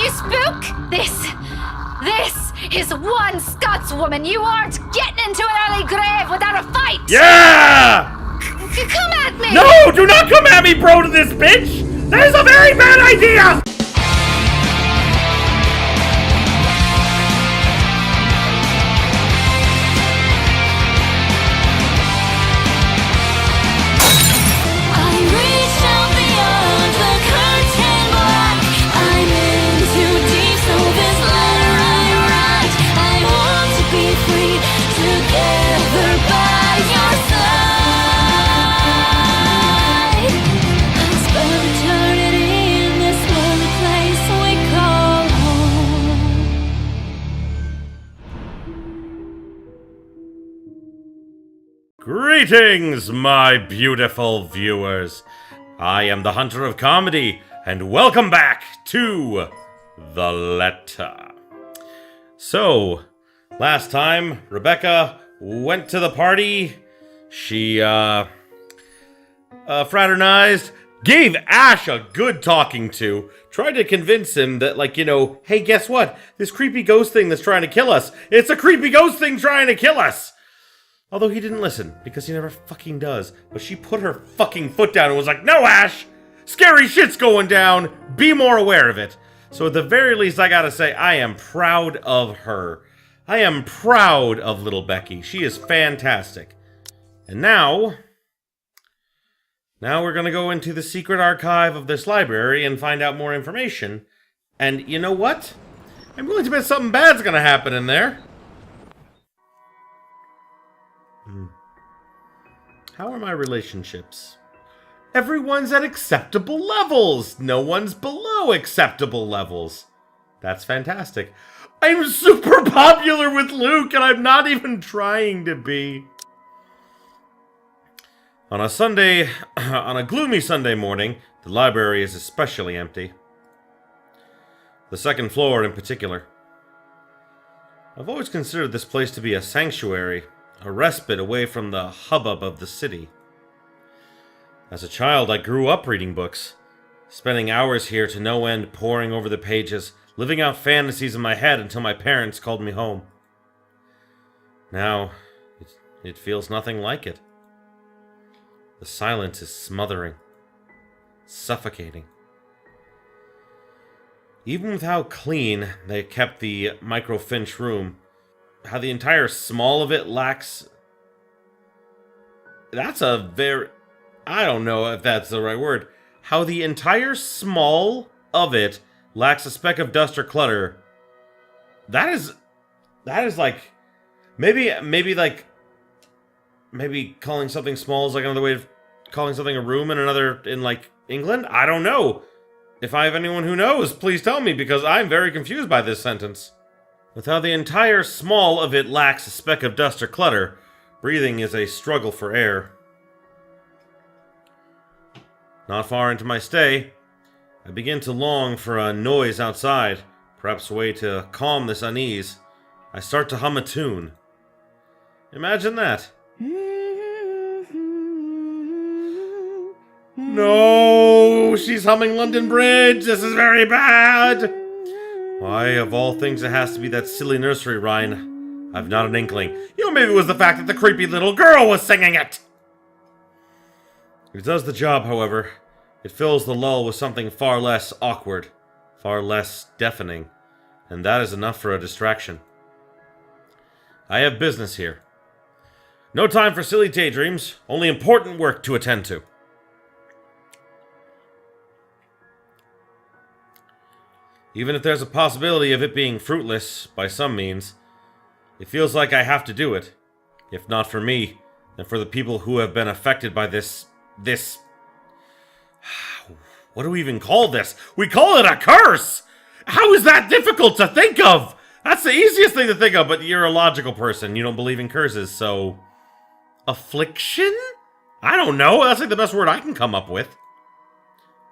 spook? This is one Scotswoman. You aren't getting into an early grave without a fight! Yeah! Come at me! No, do not come at me, bro, to this bitch! That is a very bad idea! Greetings, my beautiful viewers. I am the Hunter of Comedy, and welcome back to The Letter. So, last time, Rebecca went to the party. She, fraternized, gave Ash a good talking to, tried to convince him that, like, you know, hey, guess what? This creepy ghost thing that's trying to kill us, it's a creepy ghost thing trying to kill us! Although he didn't listen, because he never fucking does. But she put her fucking foot down and was like, no, Ash! Scary shit's going down! Be more aware of it! So at the very least, I gotta say, I am proud of her. I am proud of little Becky. She is fantastic. And now we're gonna go into the secret archive of this library and find out more information. And you know what? I'm willing to bet something bad's gonna happen in there. How are my relationships? Everyone's at acceptable levels. No one's below acceptable levels. That's fantastic. I'm super popular with Luke, and I'm not even trying to be. On a gloomy Sunday morning, the library is especially empty. The second floor in particular. I've always considered this place to be a sanctuary, a respite away from the hubbub of the city. As a child, I grew up reading books, spending hours here to no end poring over the pages, living out fantasies in my head until my parents called me home. Now, it feels nothing like it. The silence is smothering, suffocating. Even with how clean they kept the microfinch room, how the entire small of it lacks... That's a very... I don't know if that's the right word. How the entire small of it lacks a speck of dust or clutter. That is like... Maybe calling something small is like another way of calling something a room in like England? I don't know. If I have anyone who knows, please tell me, because I'm very confused by this sentence. With how the entire small of it lacks a speck of dust or clutter, breathing is a struggle for air. Not far into my stay, I begin to long for a noise outside, perhaps a way to calm this unease. I start to hum a tune. Imagine that. No, she's humming London Bridge. This is very bad. Why, of all things, it has to be that silly nursery rhyme. I've not an inkling. You know, maybe it was the fact that the creepy little girl was singing it. It does the job, however. It fills the lull with something far less awkward, far less deafening, and that is enough for a distraction. I have business here. No time for silly daydreams, only important work to attend to. Even if there's a possibility of it being fruitless by some means, it feels like I have to do it. If not for me, then for the people who have been affected by this... What do we even call this? We call it a curse! How is that difficult to think of? That's the easiest thing to think of, but you're a logical person. You don't believe in curses, so... Affliction? I don't know. That's like the best word I can come up with.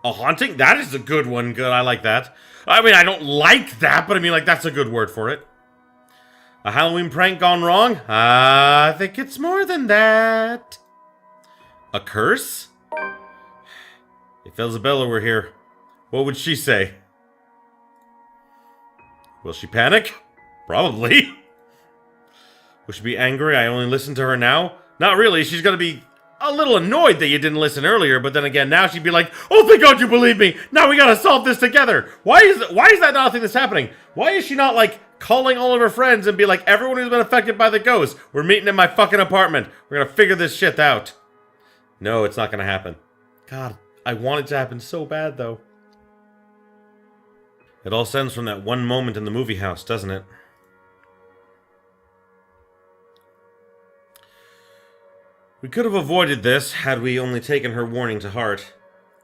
A haunting? That is a good one. Good, I like that. I mean, I don't like that, but I mean, like, that's a good word for it. A Halloween prank gone wrong? I think it's more than that. A curse? If Isabella were here, what would she say? Will she panic? Probably. Will she be angry I only listened to her now? Not really. She's gonna be a little annoyed that you didn't listen earlier, but then again, now she'd be like, oh, thank God you believe me! Now we gotta solve this together! Why is that not a thing that's happening? Why is she not, like, calling all of her friends and be like, everyone who's been affected by the ghost, we're meeting in my fucking apartment. We're gonna figure this shit out. No, it's not gonna happen. God, I want it to happen so bad, though. It all stems from that one moment in the movie house, doesn't it? We could have avoided this had we only taken her warning to heart.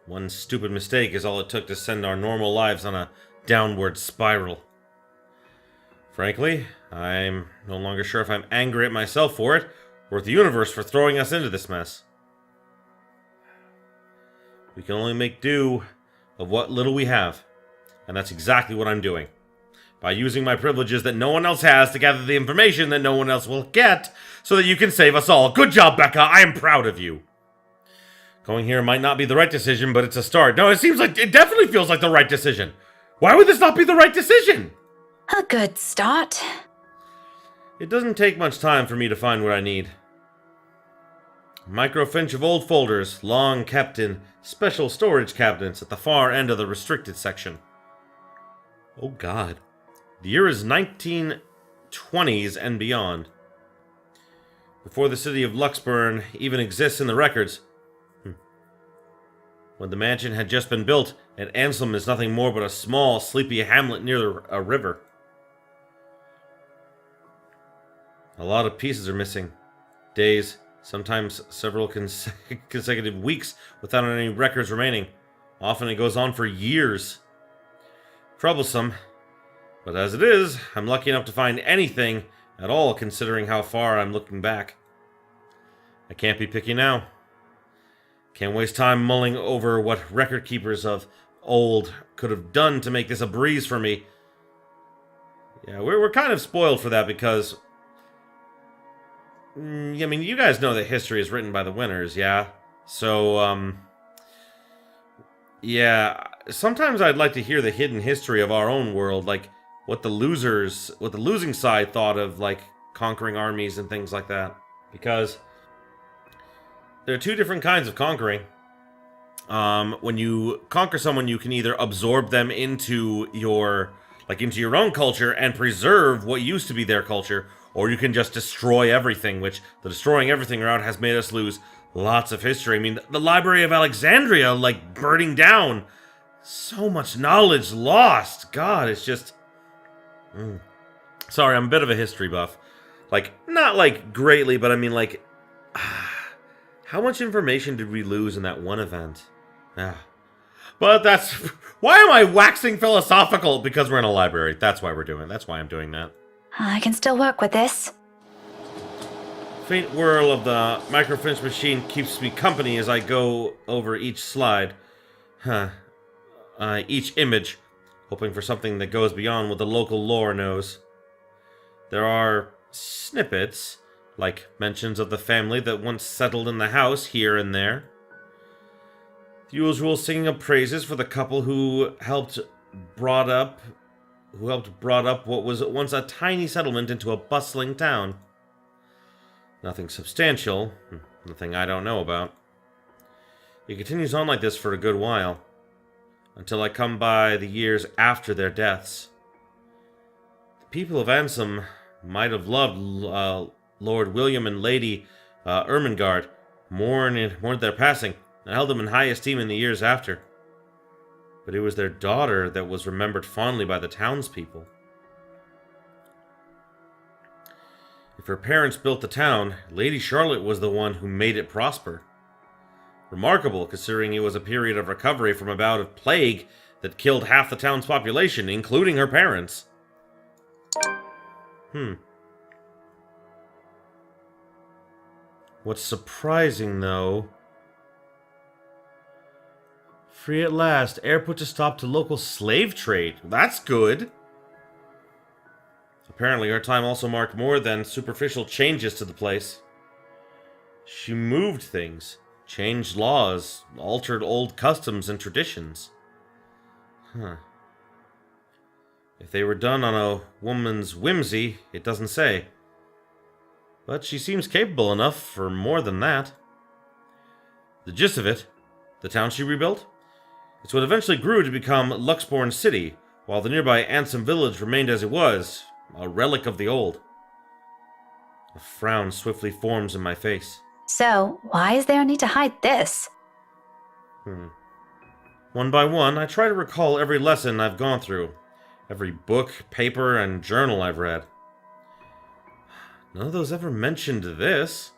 One stupid mistake is all it took to send our normal lives on a downward spiral. Frankly, I'm no longer sure if I'm angry at myself for it, or at the universe for throwing us into this mess. We can only make do of what little we have, and that's exactly what I'm doing. By using my privileges that no one else has to gather the information that no one else will get, so that you can save us all. Good job, Becca. I am proud of you. Going here might not be the right decision, but it's a start. No, it definitely feels like the right decision. Why would this not be the right decision? A good start. It doesn't take much time for me to find what I need. A microfinch of old folders, long kept in special storage cabinets at the far end of the restricted section. Oh God. The year is 1920s and beyond. Before the city of Luxburn even exists in the records. When the mansion had just been built, and Anselm is nothing more but a small, sleepy hamlet near a river. A lot of pieces are missing. Days, sometimes several consecutive weeks without any records remaining. Often it goes on for years. Troublesome. But as it is, I'm lucky enough to find anything at all considering how far I'm looking back. I can't be picky now. Can't waste time mulling over what record keepers of old could have done to make this a breeze for me. Yeah, we're kind of spoiled for that because... I mean, you guys know that history is written by the winners, yeah? So, yeah, sometimes I'd like to hear the hidden history of our own world, like what the losing side thought of, like, conquering armies and things like that. Because there are two different kinds of conquering. When you conquer someone, you can either absorb them into your own culture and preserve what used to be their culture, or you can just destroy everything, which the destroying everything route has made us lose lots of history. I mean, the Library of Alexandria, like, burning down. So much knowledge lost. God, it's just... Sorry, I'm a bit of a history buff. Like, not, like, greatly, but I mean, like... How much information did we lose in that one event? But that's... Why am I waxing philosophical? Because we're in a library. That's why we're doing it. That's why I'm doing that. I can still work with this. Faint whirl of the microfinch machine keeps me company as I go over each slide. Each image, hoping for something that goes beyond what the local lore knows. There are snippets, like mentions of the family that once settled in the house here and there. The usual singing of praises for the couple who helped brought up what was once a tiny settlement into a bustling town. Nothing substantial, nothing I don't know about. It continues on like this for a good while, until I come by the years after their deaths. The people of Anselm might have loved Lord William and Lady Ermengarde, mourned their passing, and held them in high esteem in the years after. But it was their daughter that was remembered fondly by the townspeople. If her parents built the town, Lady Charlotte was the one who made it prosper. Remarkable, considering it was a period of recovery from a bout of plague that killed half the town's population, including her parents. What's surprising, though... Free at last. Heir puts a stop to local slave trade. That's good. Apparently, her time also marked more than superficial changes to the place. She moved things, changed laws, altered old customs and traditions. If they were done on a woman's whimsy, it doesn't say. But she seems capable enough for more than that. The gist of it, the town she rebuilt, it's what eventually grew to become Luxborn City, while the nearby Ansem village remained as it was, a relic of the old. A frown swiftly forms in my face. So, why is there a need to hide this? One by one, I try to recall every lesson I've gone through, every book, paper, and journal I've read. None of those ever mentioned this.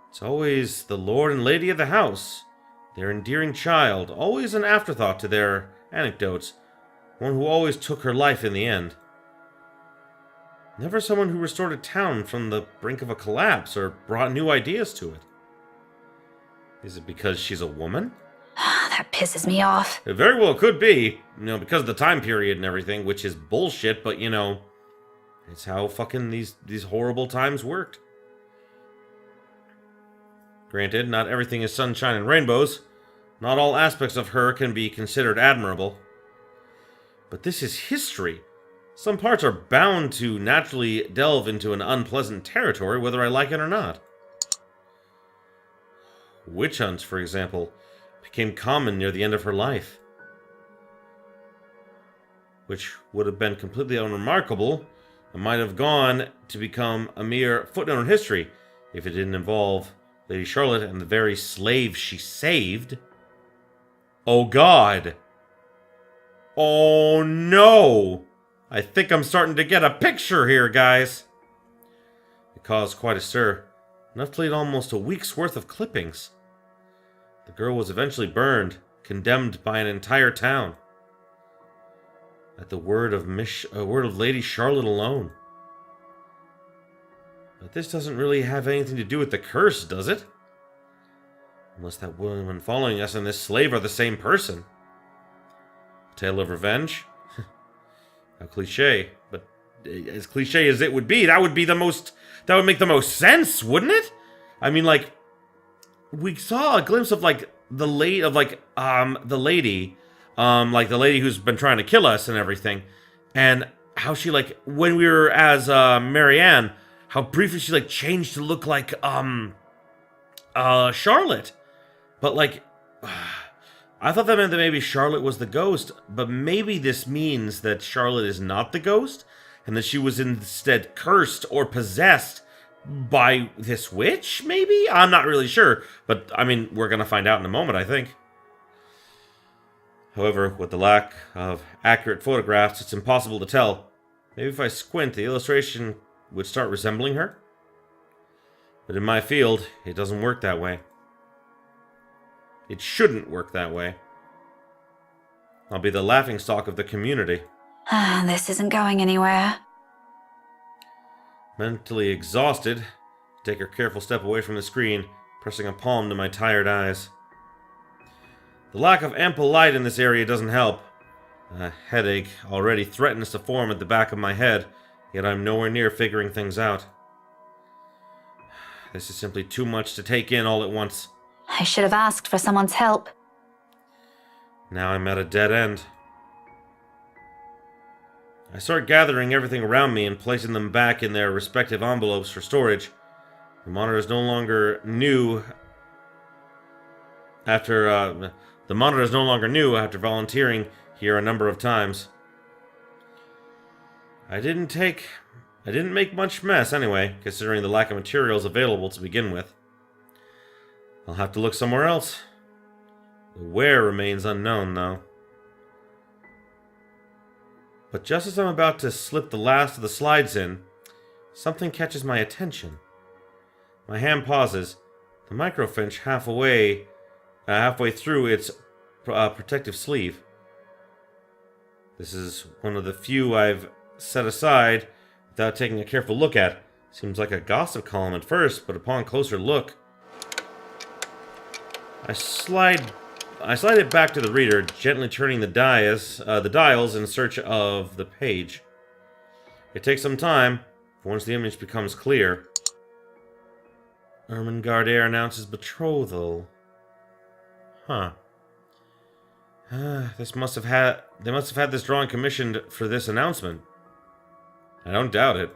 It's always the lord and lady of the house, their endearing child, always an afterthought to their anecdotes, one who always took her life in the end. Never someone who restored a town from the brink of a collapse or brought new ideas to it. Is it because she's a woman? That pisses me off. It very well could be, because of the time period and everything, which is bullshit, but it's how fucking these horrible times worked. Granted, not everything is sunshine and rainbows. Not all aspects of her can be considered admirable. But this is history. Some parts are bound to naturally delve into an unpleasant territory, whether I like it or not. Witch hunts, for example, became common near the end of her life. Which would have been completely unremarkable and might have gone to become a mere footnote in history if it didn't involve Lady Charlotte and the very slave she saved. Oh God. Oh no. I think I'm starting to get a picture here, guys. It caused quite a stir, enough to lead almost a week's worth of clippings. The girl was eventually burned, condemned by an entire town. At the word of Lady Charlotte alone. But this doesn't really have anything to do with the curse, does it? Unless that woman following us and this slave are the same person. A tale of revenge? How cliche. But as cliche as it would be, that would make the most sense, wouldn't it? I mean, we saw a glimpse of the lady who's been trying to kill us and everything, and how she when we were as Marianne, how briefly she changed to look like Charlotte, but I thought that meant that maybe Charlotte was the ghost, but maybe this means that Charlotte is not the ghost, and that she was instead cursed or possessed by this witch, maybe? I'm not really sure, but I mean, we're gonna find out in a moment, I think. However, with the lack of accurate photographs, it's impossible to tell. Maybe if I squint, the illustration would start resembling her? But in my field, it doesn't work that way. It shouldn't work that way. I'll be the laughingstock of the community. This isn't going anywhere. Mentally exhausted, I take a careful step away from the screen, pressing a palm to my tired eyes. The lack of ample light in this area doesn't help. A headache already threatens to form at the back of my head, yet I'm nowhere near figuring things out. This is simply too much to take in all at once. I should have asked for someone's help. Now I'm at a dead end. I start gathering everything around me and placing them back in their respective envelopes for storage. The monitor is no longer new after volunteering here a number of times. I didn't make much mess anyway, considering the lack of materials available to begin with. I'll have to look somewhere else. The where remains unknown, though. But just as I'm about to slip the last of the slides in, something catches my attention. My hand pauses, the microfinch halfway through its protective sleeve. This is one of the few I've set aside without taking a careful look at. Seems like a gossip column at first, but upon closer look, I slide it back to the reader, gently turning the dials in search of the page. It takes some time, but once the image becomes clear, Ermengarde announces betrothal. Huh. They must have had this drawing commissioned for this announcement. I don't doubt it.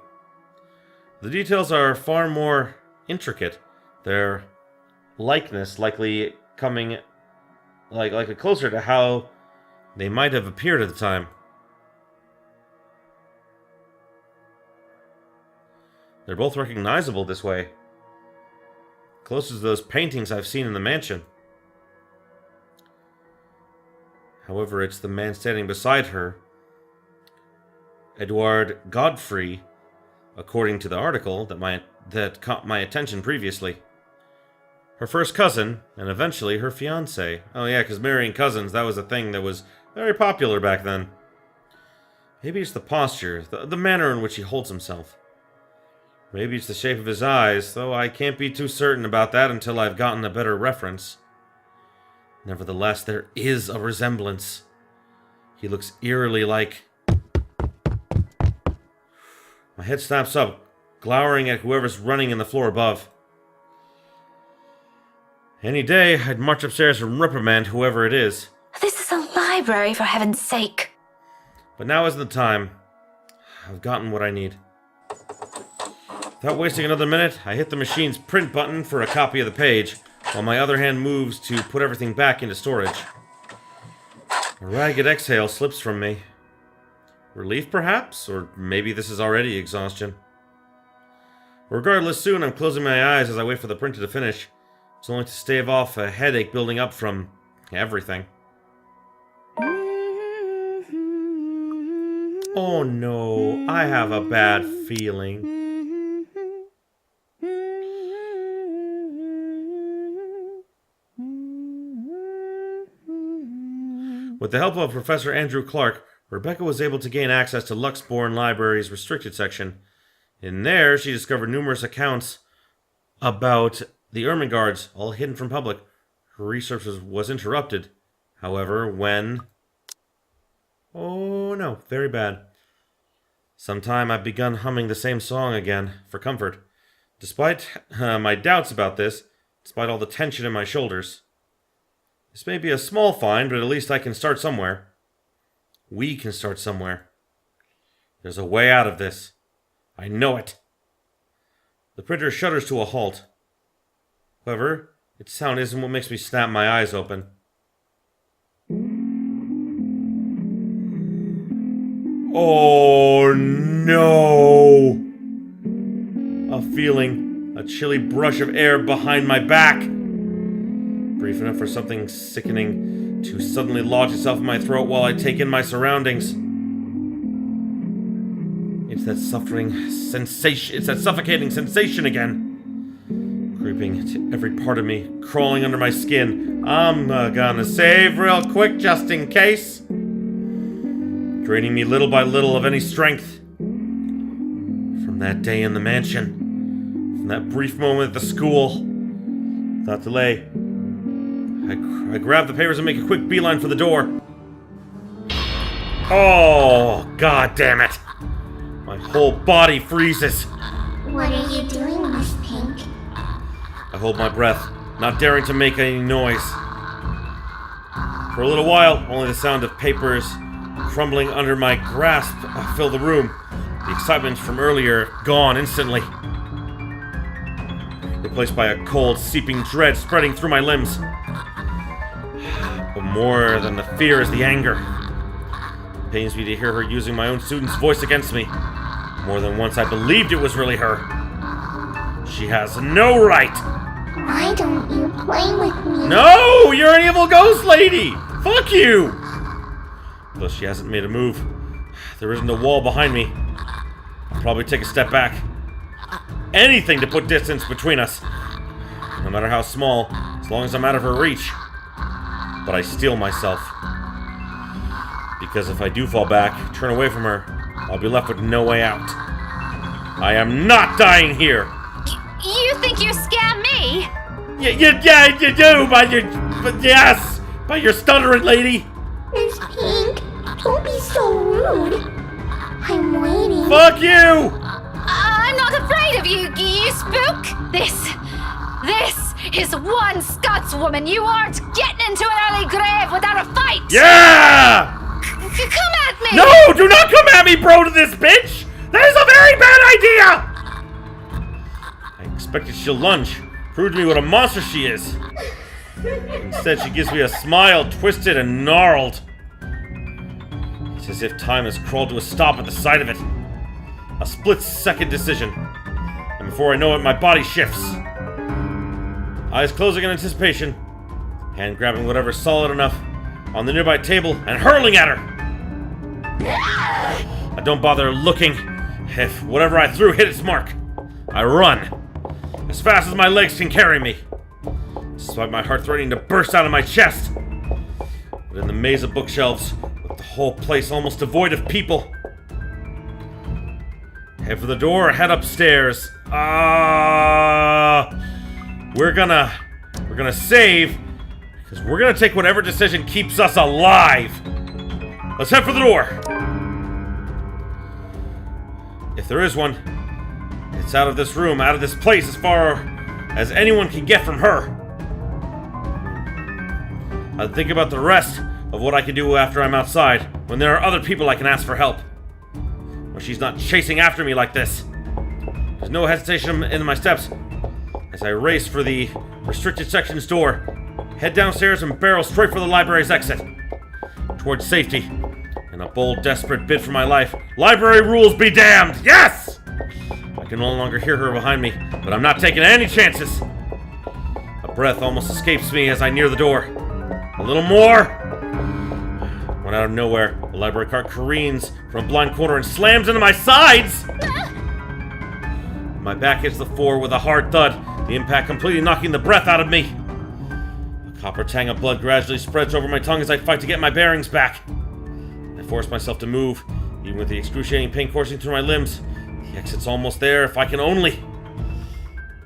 The details are far more intricate. Their likeness likely coming like closer to how they might have appeared at the time. They're both recognizable this way. Close as those paintings I've seen in the mansion. However, it's the man standing beside her, Edouard Godfrey, according to the article that caught my attention previously. Her first cousin, and eventually her fiancé. Oh yeah, because marrying cousins, that was a thing that was very popular back then. Maybe it's the posture, the manner in which he holds himself. Maybe it's the shape of his eyes, though I can't be too certain about that until I've gotten a better reference. Nevertheless, there is a resemblance. He looks eerily like... My head snaps up, glowering at whoever's running in the floor above. Any day, I'd march upstairs and reprimand whoever it is. This is a library, for heaven's sake. But now isn't the time. I've gotten what I need. Without wasting another minute, I hit the machine's print button for a copy of the page, while my other hand moves to put everything back into storage. A ragged exhale slips from me. Relief, perhaps? Or maybe this is already exhaustion. Regardless, soon I'm closing my eyes as I wait for the printer to finish. It's only to stave off a headache building up from everything. Oh no, I have a bad feeling. With the help of Professor Andrew Clark, Rebecca was able to gain access to Luxbourne Library's restricted section. In there, she discovered numerous accounts about the Ermengardes, all hidden from public. Her research was interrupted, however, when... Oh no, very bad. Sometime I've begun humming the same song again, for comfort. Despite my doubts about this, despite all the tension in my shoulders. This may be a small find, but at least I can start somewhere. We can start somewhere. There's a way out of this. I know it. The printer shudders to a halt. However, its sound isn't what makes me snap my eyes open. Oh no! A feeling, a chilly brush of air behind my back. Brief enough for something sickening to suddenly lodge itself in my throat while I take in my surroundings. It's that suffocating sensation again. Creeping to every part of me, crawling under my skin. I'm gonna save real quick just in case. Draining me little by little of any strength. From that day in the mansion, from that brief moment at the school, without delay, I grab the papers and make a quick beeline for the door. Oh, god damn it! My whole body freezes. What are you doing, Miss Pink? I hold my breath, not daring to make any noise. For a little while, only the sound of papers crumbling under my grasp filled the room. The excitement from earlier gone instantly. Replaced by a cold, seeping dread spreading through my limbs. But more than the fear is the anger. It pains me to hear her using my own student's voice against me. More than once I believed it was really her. She has no right. Why don't you play with me? No! You're an evil ghost lady! Fuck you! Though she hasn't made a move. There isn't a wall behind me. I'll probably take a step back. Anything to put distance between us. No matter how small, as long as I'm out of her reach. But I steel myself. Because if I do fall back, turn away from her, I'll be left with no way out. I am not dying here! You think you scam me? Yeah, you do, by your stuttering lady! Miss Pink, don't be so rude. I'm waiting. Fuck you! I'm not afraid of you, you spook! This is one Scotswoman you aren't getting into an early grave without a fight! Yeah! Come at me! No! Do not come at me, bro, to this bitch! That is a very bad idea! I expected she'll lunge, prove to me what a monster she is. Instead, she gives me a smile, twisted and gnarled. It's as if time has crawled to a stop at the sight of it. A split-second decision. And before I know it, my body shifts. Eyes closing in anticipation. Hand grabbing whatever's solid enough on the nearby table and hurling at her. I don't bother looking. If whatever I threw hit its mark, I run. As fast as my legs can carry me. Despite my heart threatening to burst out of my chest. But in the maze of bookshelves, with the whole place almost devoid of people. Head for the door, head upstairs. We're gonna save, because we're gonna take whatever decision keeps us alive. Let's head for the door. If there is one, it's out of this room, out of this place, as far as anyone can get from her. I think about the rest of what I can do after I'm outside, when there are other people I can ask for help. When she's not chasing after me like this. There's no hesitation in my steps as I race for the restricted section's door, head downstairs and barrel straight for the library's exit. Towards safety. In a bold, desperate bid for my life. Library rules be damned! Yes! I can no longer hear her behind me, but I'm not taking any chances. A breath almost escapes me as I near the door. A little more! When out of nowhere, the library cart careens from a blind corner and slams into my sides! My back hits the floor with a hard thud, the impact completely knocking the breath out of me. A copper tang of blood gradually spreads over my tongue as I fight to get my bearings back. I force myself to move, even with the excruciating pain coursing through my limbs. The exit's almost there, if I can only.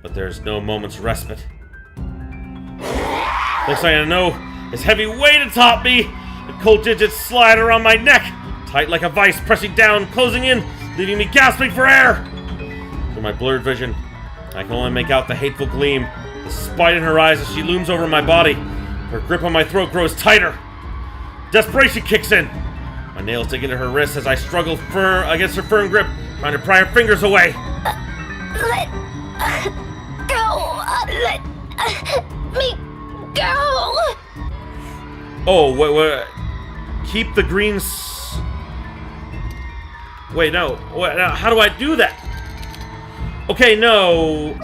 But there's no moment's respite. Next thing I know, is heavy weight atop me. The cold digits slide around my neck, tight like a vice, pressing down, closing in, leaving me gasping for air. Through my blurred vision, I can only make out the hateful gleam, the spite in her eyes as she looms over my body. Her grip on my throat grows tighter. Desperation kicks in. My nails dig into her wrists as I struggle against her firm grip, trying to pry her fingers away. Let go. Let me go. Oh, wait. Keep the greens. Wait, no. How do I do that? Okay, no.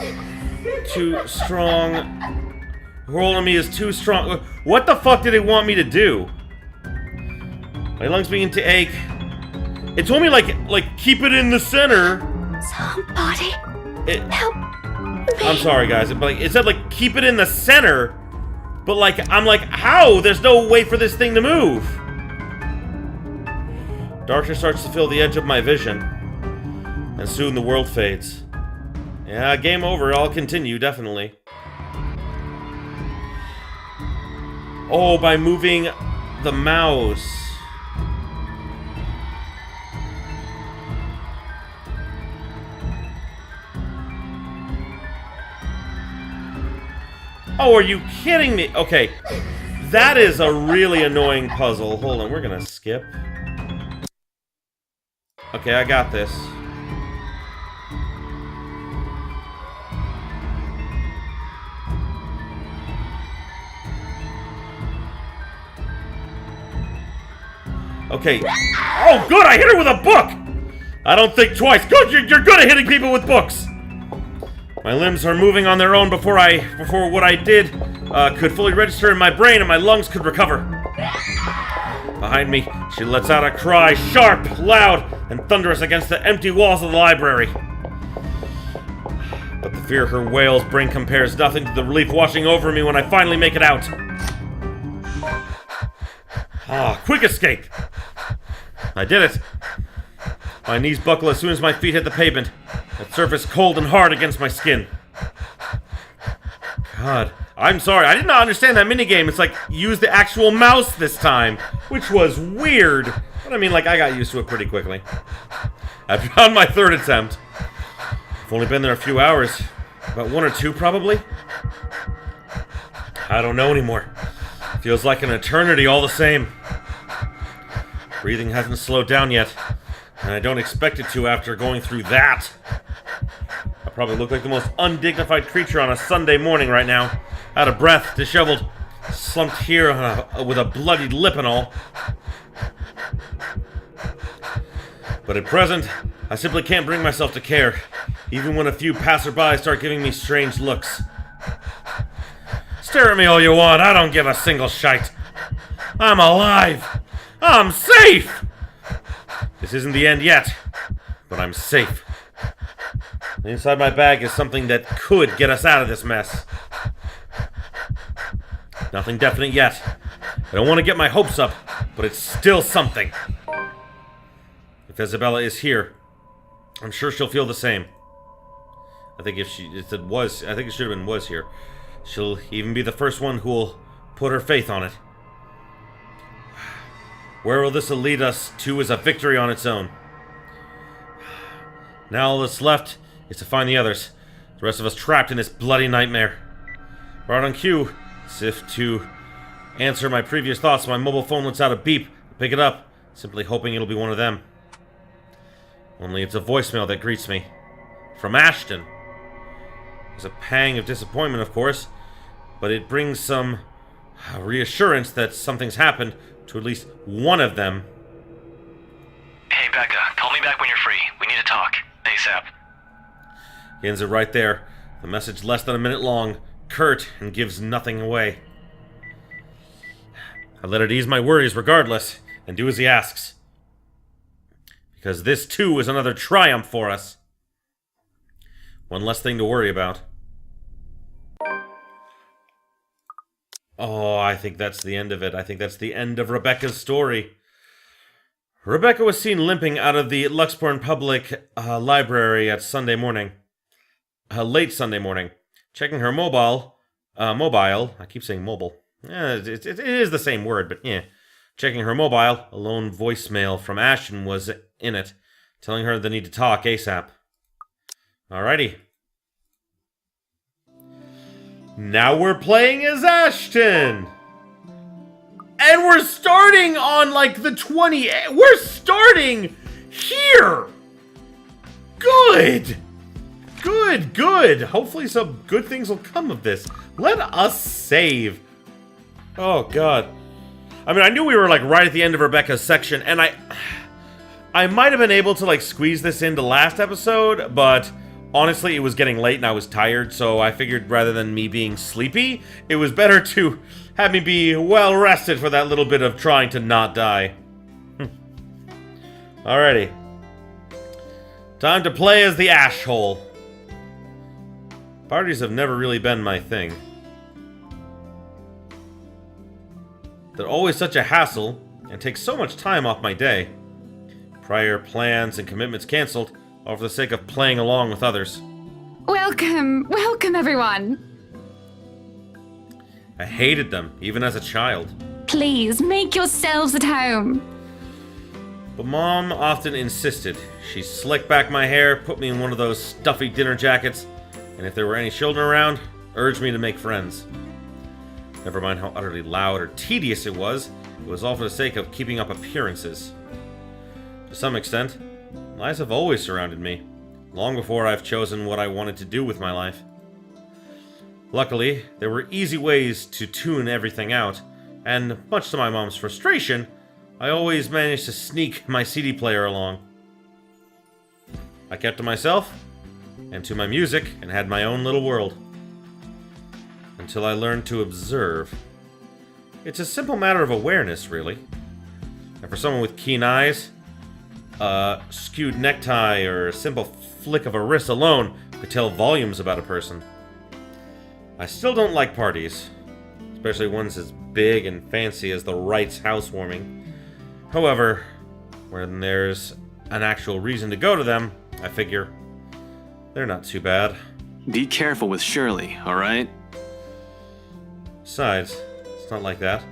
Too strong. Hold on me is too strong. What the fuck did it want me to do? My lungs begin to ache. It told me like keep it in the center. Somebody help me. I'm sorry guys, but it said like keep it in the center. But I'm like, how? There's no way for this thing to move. Darkness starts to fill the edge of my vision. And soon the world fades. Yeah, game over. I'll continue, definitely. Oh, by moving the mouse. Oh, are you kidding me? Okay, that is a really annoying puzzle. Hold on, we're gonna skip. Okay, I got this. Okay. Oh, good! I hit her with a book! I don't think twice. Good! You're good at hitting people with books! My limbs are moving on their own before what I did could fully register in my brain and my lungs could recover. Behind me, she lets out a cry, sharp, loud, and thunderous against the empty walls of the library. But the fear her wails bring compares nothing to the relief washing over me when I finally make it out. Ah, quick escape! I did it. My knees buckle as soon as my feet hit the pavement. That surface cold and hard against my skin. God, I'm sorry. I did not understand that minigame. It's like, use the actual mouse this time, which was weird. But I mean, I got used to it pretty quickly. I've on my third attempt. I've only been there a few hours. About 1 or 2, probably. I don't know anymore. Feels like an eternity all the same. Breathing hasn't slowed down yet, and I don't expect it to after going through that. I probably look like the most undignified creature on a Sunday morning right now. Out of breath, disheveled, slumped here with a bloodied lip and all. But at present, I simply can't bring myself to care, even when a few passersby start giving me strange looks. Stare at me all you want, I don't give a single shite. I'm alive! I'm safe! This isn't the end yet, but I'm safe. Inside my bag is something that could get us out of this mess. Nothing definite yet. I don't want to get my hopes up, but it's still something. If Isabella is here, I'm sure she'll feel the same. I think it should have been was here. She'll even be the first one who'll put her faith on it. Where will this lead us to is a victory on its own. Now all that's left is to find the others. The rest of us trapped in this bloody nightmare. Right on cue, as if to answer my previous thoughts, my mobile phone lets out a beep. I pick it up, simply hoping it'll be one of them. Only it's a voicemail that greets me. From Ashton. There's a pang of disappointment, of course, but it brings some reassurance that something's happened to at least one of them. Hey, Becca, call me back when you're free. We need to talk. ASAP. He ends it right there. The message less than a minute long, curt, and gives nothing away. I let it ease my worries regardless, and do as he asks. Because this, too, is another triumph for us. One less thing to worry about. Oh, I think that's the end of it. I think that's the end of Rebecca's story. Rebecca was seen limping out of the Luxporn Public Library at Sunday morning. Late Sunday morning. Checking her mobile. I keep saying mobile. It is the same word, but yeah. Checking her mobile, a lone voicemail from Ashton was in it, telling her they need to talk ASAP. Alrighty. Now we're playing as Ashton! And we're starting on, like, the 20... We're starting here! Good! Good. Hopefully some good things will come of this. Let us save. Oh, God. I mean, I knew we were, like, right at the end of Rebecca's section, and I might have been able to, like, squeeze this into last episode, but honestly, it was getting late and I was tired, so I figured rather than me being sleepy, it was better to have me be well rested for that little bit of trying to not die. Alrighty. Time to play as the Ashhole. Parties have never really been my thing. They're always such a hassle and take so much time off my day. Prior plans and commitments cancelled, all for the sake of playing along with others. Welcome everyone. I hated them, even as a child. Please, make yourselves at home. But Mom often insisted. She slicked back my hair, put me in one of those stuffy dinner jackets, and if there were any children around, urged me to make friends. Never mind how utterly loud or tedious it was all for the sake of keeping up appearances. To some extent, lies have always surrounded me, long before I've chosen what I wanted to do with my life. Luckily, there were easy ways to tune everything out, and much to my mom's frustration, I always managed to sneak my CD player along. I kept to myself, and to my music, and had my own little world. Until I learned to observe. It's a simple matter of awareness, really. And for someone with keen eyes, a skewed necktie or a simple flick of a wrist alone could tell volumes about a person. I still don't like parties, especially ones as big and fancy as the Wrights' housewarming. However, when there's an actual reason to go to them, I figure they're not too bad. Be careful with Shirley, alright? Besides, it's not like that.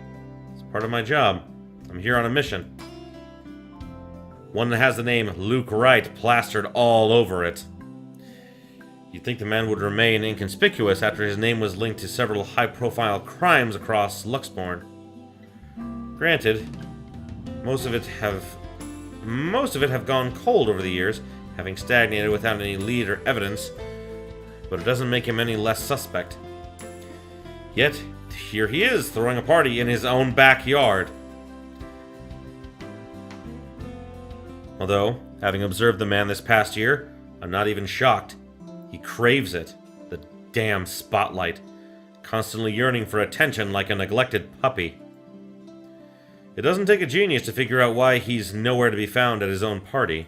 It's part of my job. I'm here on a mission. One that has the name Luke Wright plastered all over it. You'd think the man would remain inconspicuous after his name was linked to several high-profile crimes across Luxborn. Granted, most of it have gone cold over the years, having stagnated without any lead or evidence, but it doesn't make him any less suspect. Yet, here he is, throwing a party in his own backyard. Although, having observed the man this past year, I'm not even shocked. He craves it, the damn spotlight, constantly yearning for attention like a neglected puppy. It doesn't take a genius to figure out why he's nowhere to be found at his own party.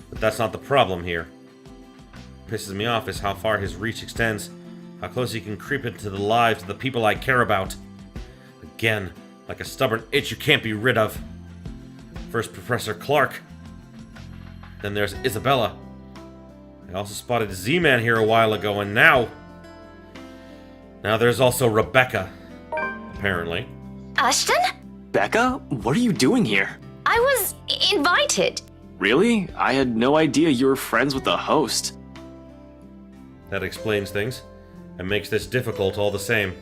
But that's not the problem here. What pisses me off is how far his reach extends, how close he can creep into the lives of the people I care about. Again, like a stubborn itch you can't be rid of. First Professor Clark. Then there's Isabella. I also spotted Z-Man here a while ago, and now there's also Rebecca, apparently. Ashton? Becca, what are you doing here? I was invited. Really? I had no idea you were friends with the host. That explains things, and makes this difficult all the same.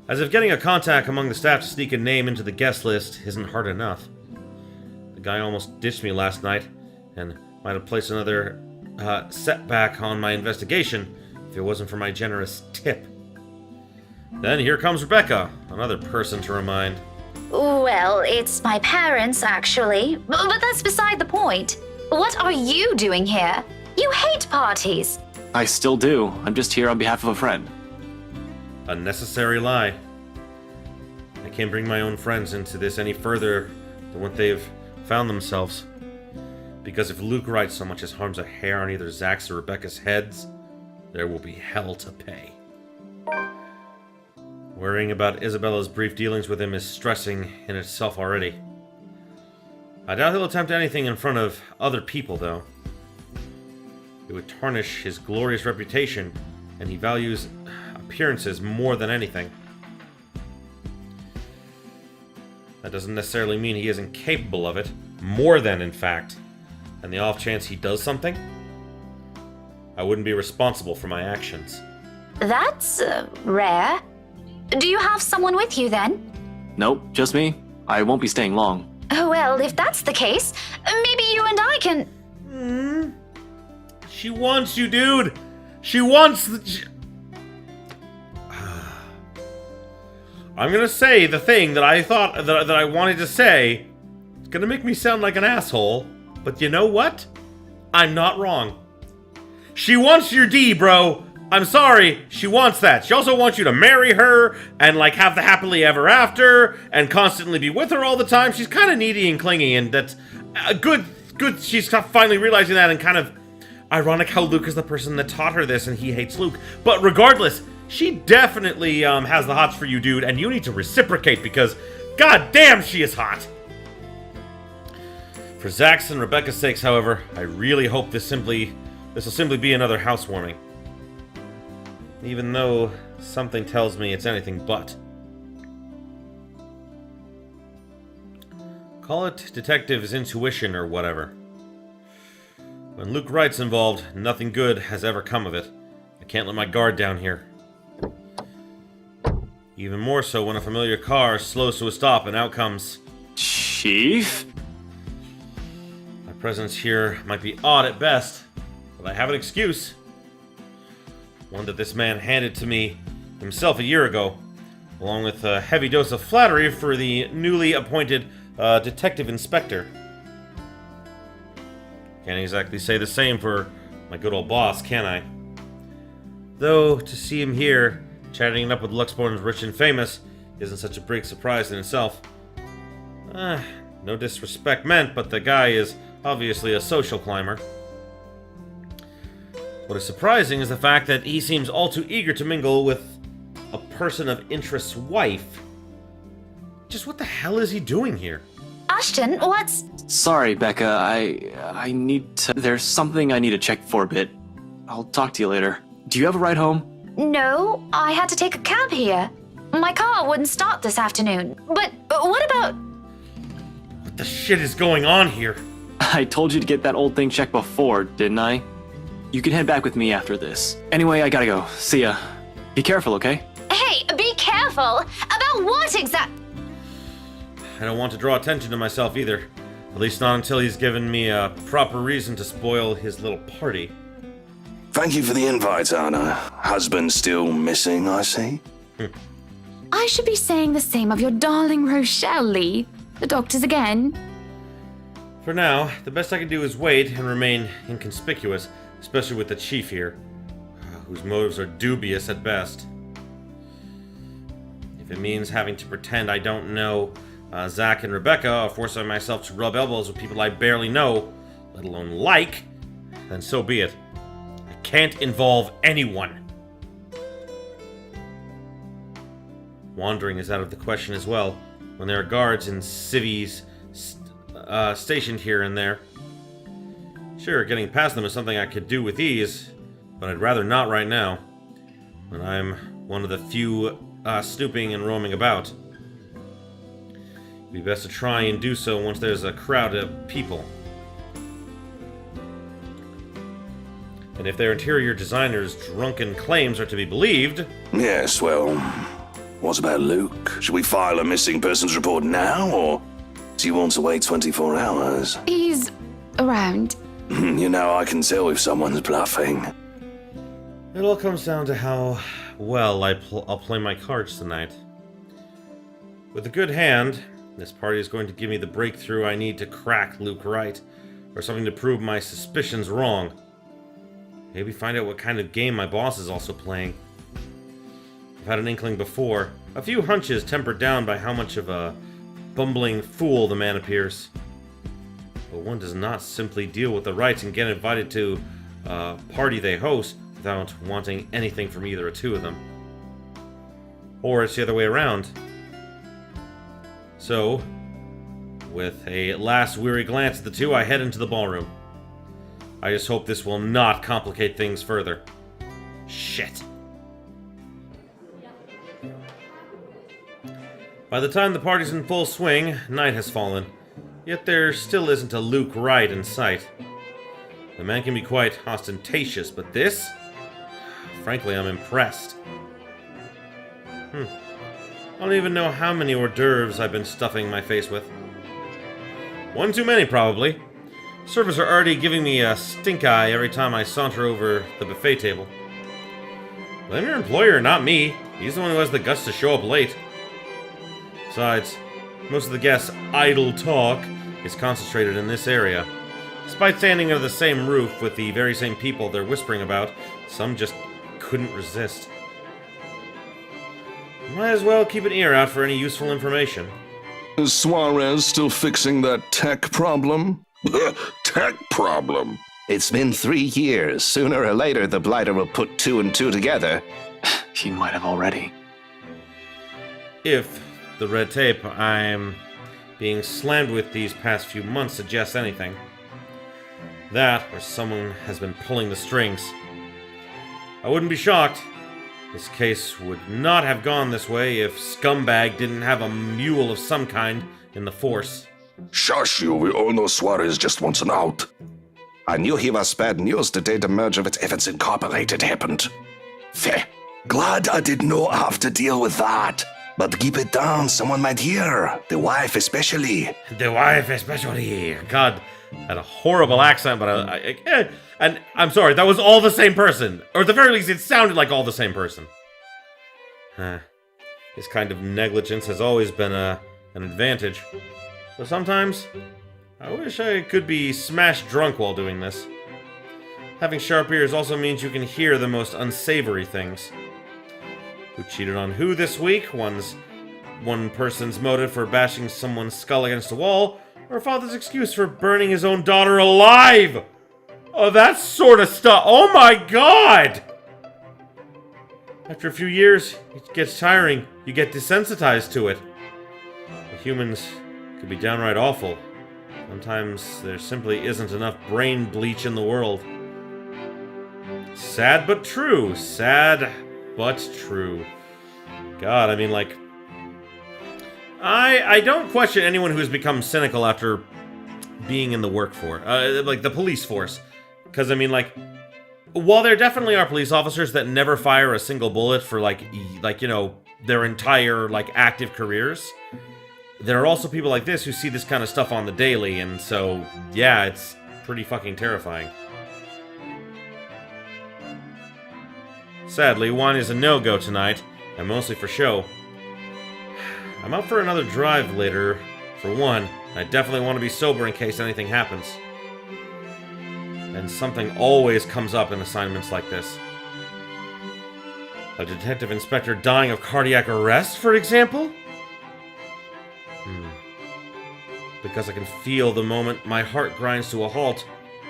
As if getting a contact among the staff to sneak a name into the guest list isn't hard enough. The guy almost ditched me last night, and might have placed another setback on my investigation if it wasn't for my generous tip. Then here comes Rebecca, another person to remind. Well, it's my parents, actually. But that's beside the point. What are you doing here? You hate parties. I still do. I'm just here on behalf of a friend. A necessary lie. I can't bring my own friends into this any further than what they've found themselves. Because if Luke Wright so much as harms a hair on either Zach's or Rebecca's heads, there will be hell to pay. Worrying about Isabella's brief dealings with him is stressing in itself already. I doubt he'll attempt anything in front of other people, though. It would tarnish his glorious reputation, and he values appearances more than anything. That doesn't necessarily mean he isn't capable of it. More than, in fact. And the off chance he does something, I wouldn't be responsible for my actions. That's rare. Do you have someone with you then? Nope, just me. I won't be staying long. Oh, well, if that's the case, maybe you and I can... She wants you, dude! She wants I'm gonna say the thing that I thought that I wanted to say. It's gonna make me sound like an asshole, but you know what? I'm not wrong. She wants your D, bro. I'm sorry, she wants that. She also wants you to marry her and like have the happily ever after and constantly be with her all the time. She's kind of needy and clingy, and that's good. She's finally realizing that, and kind of ironic how Luke is the person that taught her this and he hates Luke. But regardless, she definitely has the hots for you, dude, and you need to reciprocate because god damn she is hot. For Zach's and Rebecca's sakes, however, I really hope this will simply be another housewarming. Even though something tells me it's anything but. Call it detective's intuition or whatever. When Luke Wright's involved, nothing good has ever come of it. I can't let my guard down here. Even more so when a familiar car slows to a stop and out comes... Chief? My presence here might be odd at best, but I have an excuse. One that this man handed to me himself a year ago, along with a heavy dose of flattery for the newly appointed detective inspector. Can't exactly say the same for my good old boss, can I? Though, to see him here, chatting it up with Luxborn's rich and famous, isn't such a big surprise in itself. No disrespect meant, but the guy is obviously a social climber. What is surprising is the fact that he seems all too eager to mingle with a person of interest's wife. Just what the hell is he doing here? Ashton, what's... Sorry, Becca. I need to... There's something I need to check for a bit. I'll talk to you later. Do you have a ride home? No, I had to take a cab here. My car wouldn't start this afternoon. But what about... What the shit is going on here? I told you to get that old thing checked before, didn't I? You can head back with me after this. Anyway, I gotta go. See ya. Be careful, okay? Hey, be careful! About what exact? I don't want to draw attention to myself either. At least not until he's given me a proper reason to spoil his little party. Thank you for the invite, Anna. Husband still missing, I see. I should be saying the same of your darling Rochelle, Lee. The doctors again. For now, the best I can do is wait and remain inconspicuous, especially with the chief here, whose motives are dubious at best. If it means having to pretend I don't know Zach and Rebecca, or forcing myself to rub elbows with people I barely know, let alone like, then so be it. I can't involve anyone. Wandering is out of the question as well, when there are guards and civvies stationed here and there. Sure, getting past them is something I could do with ease, but I'd rather not right now, when I'm one of the few snooping and roaming about. It'd be best to try and do so once there's a crowd of people. And if their interior designers' drunken claims are to be believed... Yes, well, what about Luke? Should we file a missing persons report now, or do you want to wait 24 hours? He's around. You know, I can tell if someone's bluffing. It all comes down to how well I'll play my cards tonight. With a good hand, this party is going to give me the breakthrough I need to crack Luke right, or something to prove my suspicions wrong. Maybe find out what kind of game my boss is also playing. I've had an inkling before, a few hunches tempered down by how much of a bumbling fool the man appears. But one does not simply deal with the rights and get invited to a party they host without wanting anything from either or two of them. Or it's the other way around. So, with a last weary glance at the two, I head into the ballroom. I just hope this will not complicate things further. Shit. By the time the party's in full swing, night has fallen. Yet there still isn't a Luke Wright in sight. The man can be quite ostentatious, but this? Frankly, I'm impressed. I don't even know how many hors d'oeuvres I've been stuffing my face with. One too many, probably. Servers are already giving me a stink eye every time I saunter over the buffet table. Blame your employer, not me. He's the one who has the guts to show up late. Besides, most of the guests' idle talk is concentrated in this area. Despite standing under the same roof with the very same people they're whispering about, some just couldn't resist. Might as well keep an ear out for any useful information. Is Suarez still fixing that tech problem? Tech problem. It's been 3 years. Sooner or later, the Blighter will put 2 and 2 together. He might have already. If the red tape I'm being slammed with these past few months suggests anything. That, or someone has been pulling the strings. I wouldn't be shocked. This case would not have gone this way if Scumbag didn't have a mule of some kind in the force. Shush you, we all know Suarez just wants an out. I knew he was bad news the day the merger with Evans Incorporated happened. Feh. Glad I did not have to deal with that. But keep it down, someone might hear. The wife especially. The wife especially. God, had a horrible accent, but and I'm sorry, that was all the same person. Or at the very least, it sounded like all the same person. This kind of negligence has always been an advantage. But sometimes, I wish I could be smashed drunk while doing this. Having sharp ears also means you can hear the most unsavory things. Who cheated on who this week? One person's motive for bashing someone's skull against a wall, or a father's excuse for burning his own daughter alive! Oh, that sort of stuff. Oh my god! After a few years, it gets tiring. You get desensitized to it. The humans could be downright awful. Sometimes there simply isn't enough brain bleach in the world. Sad but true. Sad but true. God, I mean, like... I don't question anyone who's become cynical after being in the workforce. Like, the police force. Because, I mean, like... while there definitely are police officers that never fire a single bullet for their entire active careers, there are also people like this who see this kind of stuff on the daily, and so yeah, it's pretty fucking terrifying. Sadly, wine is a no-go tonight, and mostly for show. I'm out for another drive later, for one. I definitely want to be sober in case anything happens. And something always comes up in assignments like this. A detective inspector dying of cardiac arrest, for example? Because I can feel the moment my heart grinds to a halt,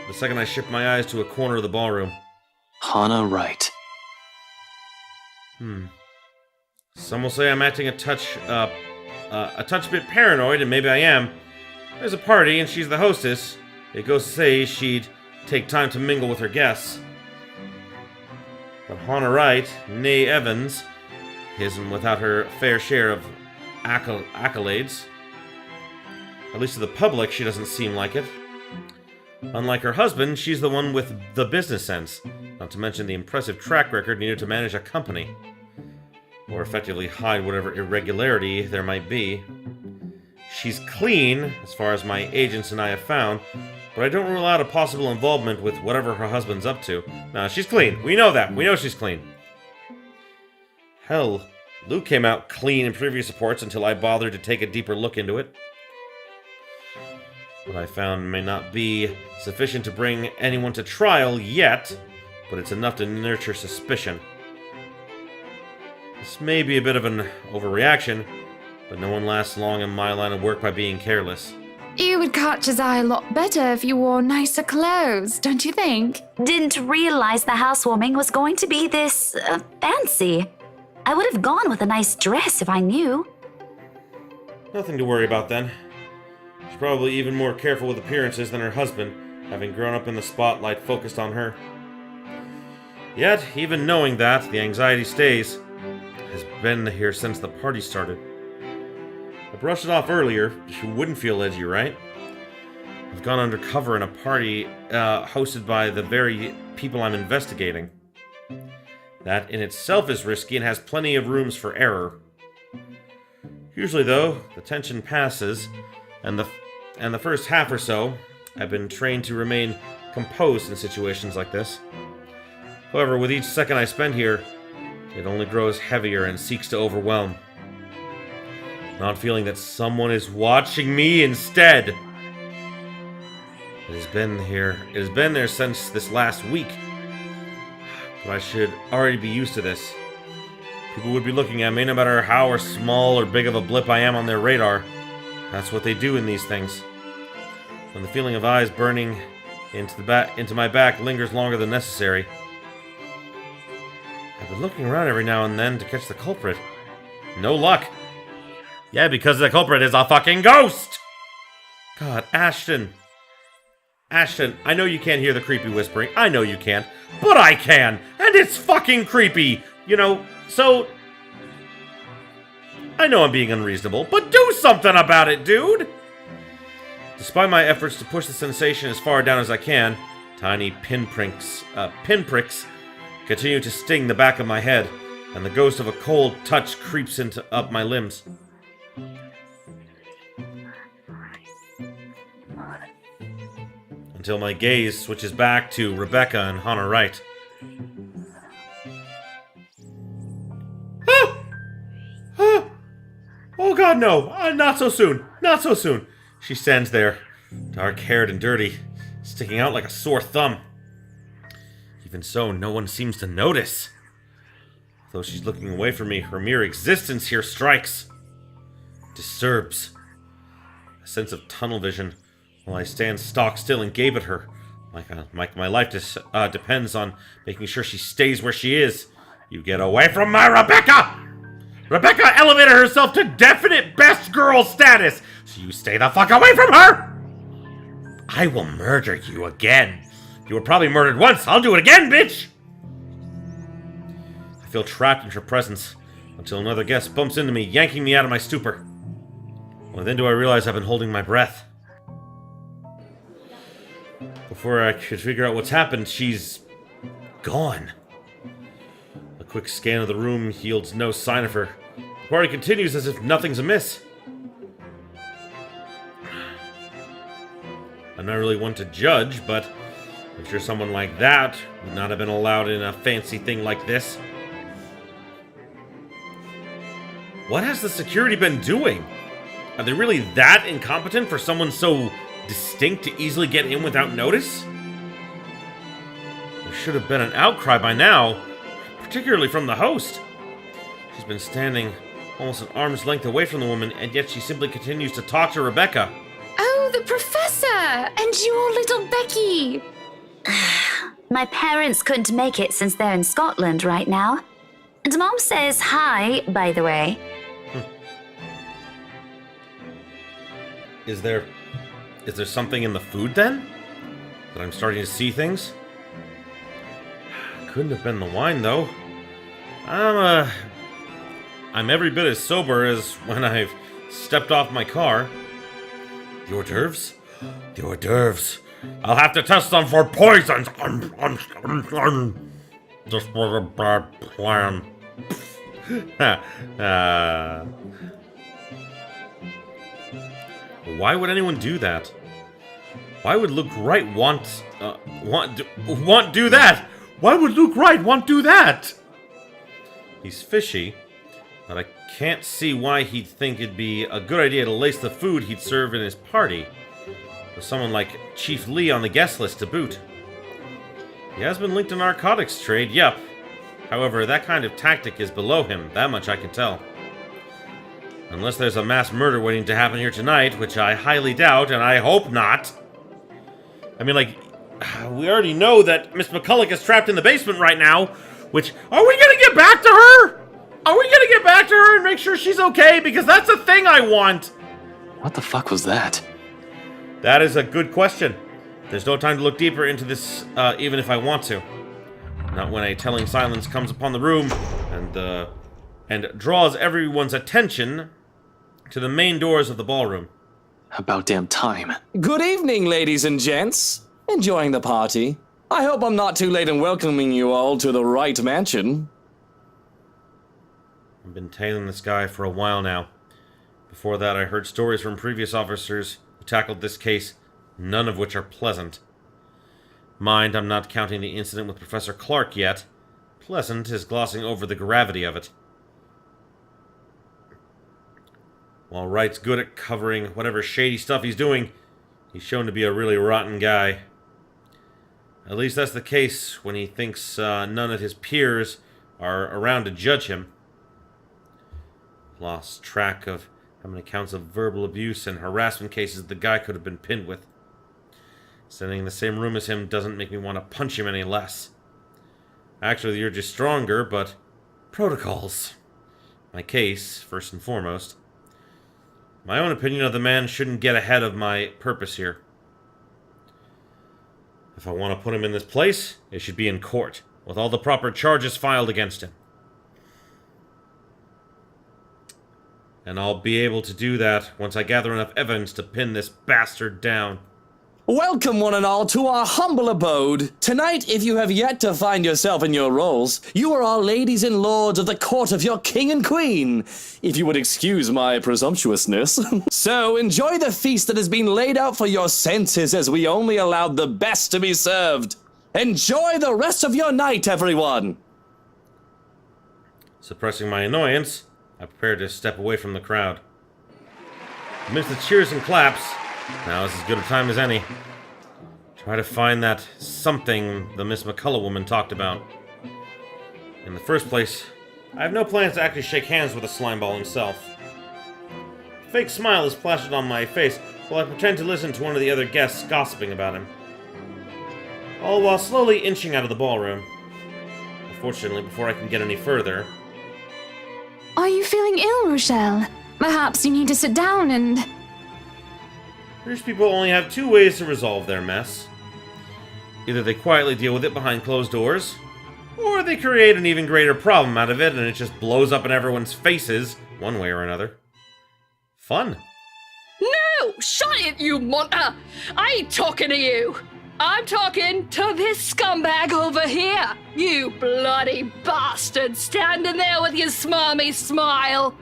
the second I shift my eyes to a corner of the ballroom. Hannah Wright. Some will say I'm acting a touch bit paranoid, and maybe I am. There's a party, and she's the hostess. It goes to say she'd take time to mingle with her guests. But Hannah Wright, née Evans, isn't without her fair share of accolades. At least to the public, she doesn't seem like it. Unlike her husband, she's the one with the business sense, not to mention the impressive track record needed to manage a company. Or effectively hide whatever irregularity there might be. She's clean, as far as my agents and I have found, but I don't rule out a possible involvement with whatever her husband's up to. Nah, she's clean. We know that. We know she's clean. Hell, Luke came out clean in previous reports until I bothered to take a deeper look into it. What I found may not be sufficient to bring anyone to trial yet, but it's enough to nurture suspicion. This may be a bit of an overreaction, but no one lasts long in my line of work by being careless. You would catch his eye a lot better if you wore nicer clothes, don't you think? Didn't realize the housewarming was going to be this fancy. I would have gone with a nice dress if I knew. Nothing to worry about then. She's probably even more careful with appearances than her husband, having grown up in the spotlight focused on her. Yet, even knowing that, the anxiety stays. Has been here since the party started. I brushed it off earlier. You wouldn't feel edgy, right? I've gone undercover in a party hosted by the very people I'm investigating. That in itself is risky and has plenty of rooms for error. Usually, though, the tension passes, and the first half or so, I've been trained to remain composed in situations like this. However, with each second I spend here, it only grows heavier and seeks to overwhelm. Not feeling that someone is watching me instead. It has been there since this last week. But I should already be used to this. People would be looking at me no matter how or small or big of a blip I am on their radar. That's what they do in these things. When the feeling of eyes burning into my back lingers longer than necessary, I've been looking around every now and then to catch the culprit. No luck. Yeah, because the culprit is a fucking ghost! God, Ashton. Ashton, I know you can't hear the creepy whispering. I know you can't. But I can! And it's fucking creepy! You know, so... I know I'm being unreasonable, but do something about it, dude! Despite my efforts to push the sensation as far down as I can, tiny pinpricks continue to sting the back of my head, and the ghost of a cold touch creeps up my limbs. Until my gaze switches back to Rebecca and Hannah Wright. Ah! Ah! Oh god, no! Not so soon! Not so soon! She stands there, dark-haired and dirty, sticking out like a sore thumb. Even so, no one seems to notice. Though she's looking away from me, her mere existence here strikes. Disturbs. A sense of tunnel vision while I stand stock still and gape at her. My life depends on making sure she stays where she is. You get away from my Rebecca! Rebecca elevated herself to definite best girl status, so you stay the fuck away from her! I will murder you again. You were probably murdered once. I'll do it again, bitch! I feel trapped in her presence until another guest bumps into me, yanking me out of my stupor. Only then do I realize I've been holding my breath. Before I could figure out what's happened, she's gone. A quick scan of the room yields no sign of her. The party continues as if nothing's amiss. I'm not really one to judge, but I'm sure someone like that would not have been allowed in a fancy thing like this. What has the security been doing? Are they really that incompetent for someone so distinct to easily get in without notice? There should have been an outcry by now, particularly from the host. She's been standing almost an arm's length away from the woman, and yet she simply continues to talk to Rebecca. Oh, the professor! And your little Becky! My parents couldn't make it since they're in Scotland right now. And Mom says hi, by the way. Is there something in the food then? That I'm starting to see things? Couldn't have been the wine though. I'm every bit as sober as when I've stepped off my car. The hors d'oeuvres? The hors d'oeuvres. I'll have to test them for poisons. This was a bad plan. Why would anyone do that? Why would Luke Wright want do that? Why would Luke Wright want do that? He's fishy, but I can't see why he'd think it'd be a good idea to lace the food he'd serve in his party with someone like Chief Lee on the guest list to boot. He has been linked to narcotics trade, yep. However, that kind of tactic is below him, that much I can tell. Unless there's a mass murder waiting to happen here tonight, which I highly doubt, and I hope not. I mean, like, we already know that Miss McCulloch is trapped in the basement right now, which, are we gonna get back to her? Are we gonna get back to her and make sure she's okay? Because that's the thing I want. What the fuck was that? That is a good question. There's no time to look deeper into this, even if I want to. Not when a telling silence comes upon the room and draws everyone's attention to the main doors of the ballroom. About damn time. Good evening, ladies and gents. Enjoying the party? I hope I'm not too late in welcoming you all to the Wright Mansion. I've been tailing this guy for a while now. Before that, I heard stories from previous officers who tackled this case, none of which are pleasant. Mind, I'm not counting the incident with Professor Clark yet. Pleasant is glossing over the gravity of it. While Wright's good at covering whatever shady stuff he's doing, he's shown to be a really rotten guy. At least that's the case when he thinks none of his peers are around to judge him. Lost track of how many counts of verbal abuse and harassment cases the guy could have been pinned with. Standing in the same room as him doesn't make me want to punch him any less. Actually, the urge is stronger, but protocols. My case, first and foremost. My own opinion of the man shouldn't get ahead of my purpose here. If I want to put him in this place, it should be in court, with all the proper charges filed against him. And I'll be able to do that once I gather enough evidence to pin this bastard down. Welcome one and all to our humble abode. Tonight, if you have yet to find yourself in your roles, you are our ladies and lords of the court of your king and queen, if you would excuse my presumptuousness. So enjoy the feast that has been laid out for your senses as we only allowed the best to be served. Enjoy the rest of your night, everyone. Suppressing my annoyance, I prepare to step away from the crowd. Amidst the cheers and claps, now is as good a time as any. Try to find that something the Miss McCulloch woman talked about. In the first place, I have no plans to actually shake hands with the slimeball himself. A fake smile is plastered on my face while I pretend to listen to one of the other guests gossiping about him. All while slowly inching out of the ballroom. Unfortunately, before I can get any further... Are you feeling ill, Rochelle? Perhaps you need to sit down and... British people only have two ways to resolve their mess. Either they quietly deal with it behind closed doors, or they create an even greater problem out of it and it just blows up in everyone's faces, one way or another. Fun. No! Shut it, you munter! I ain't talking to you! I'm talking to this scumbag over here. You bloody bastard, standing there with your smarmy smile.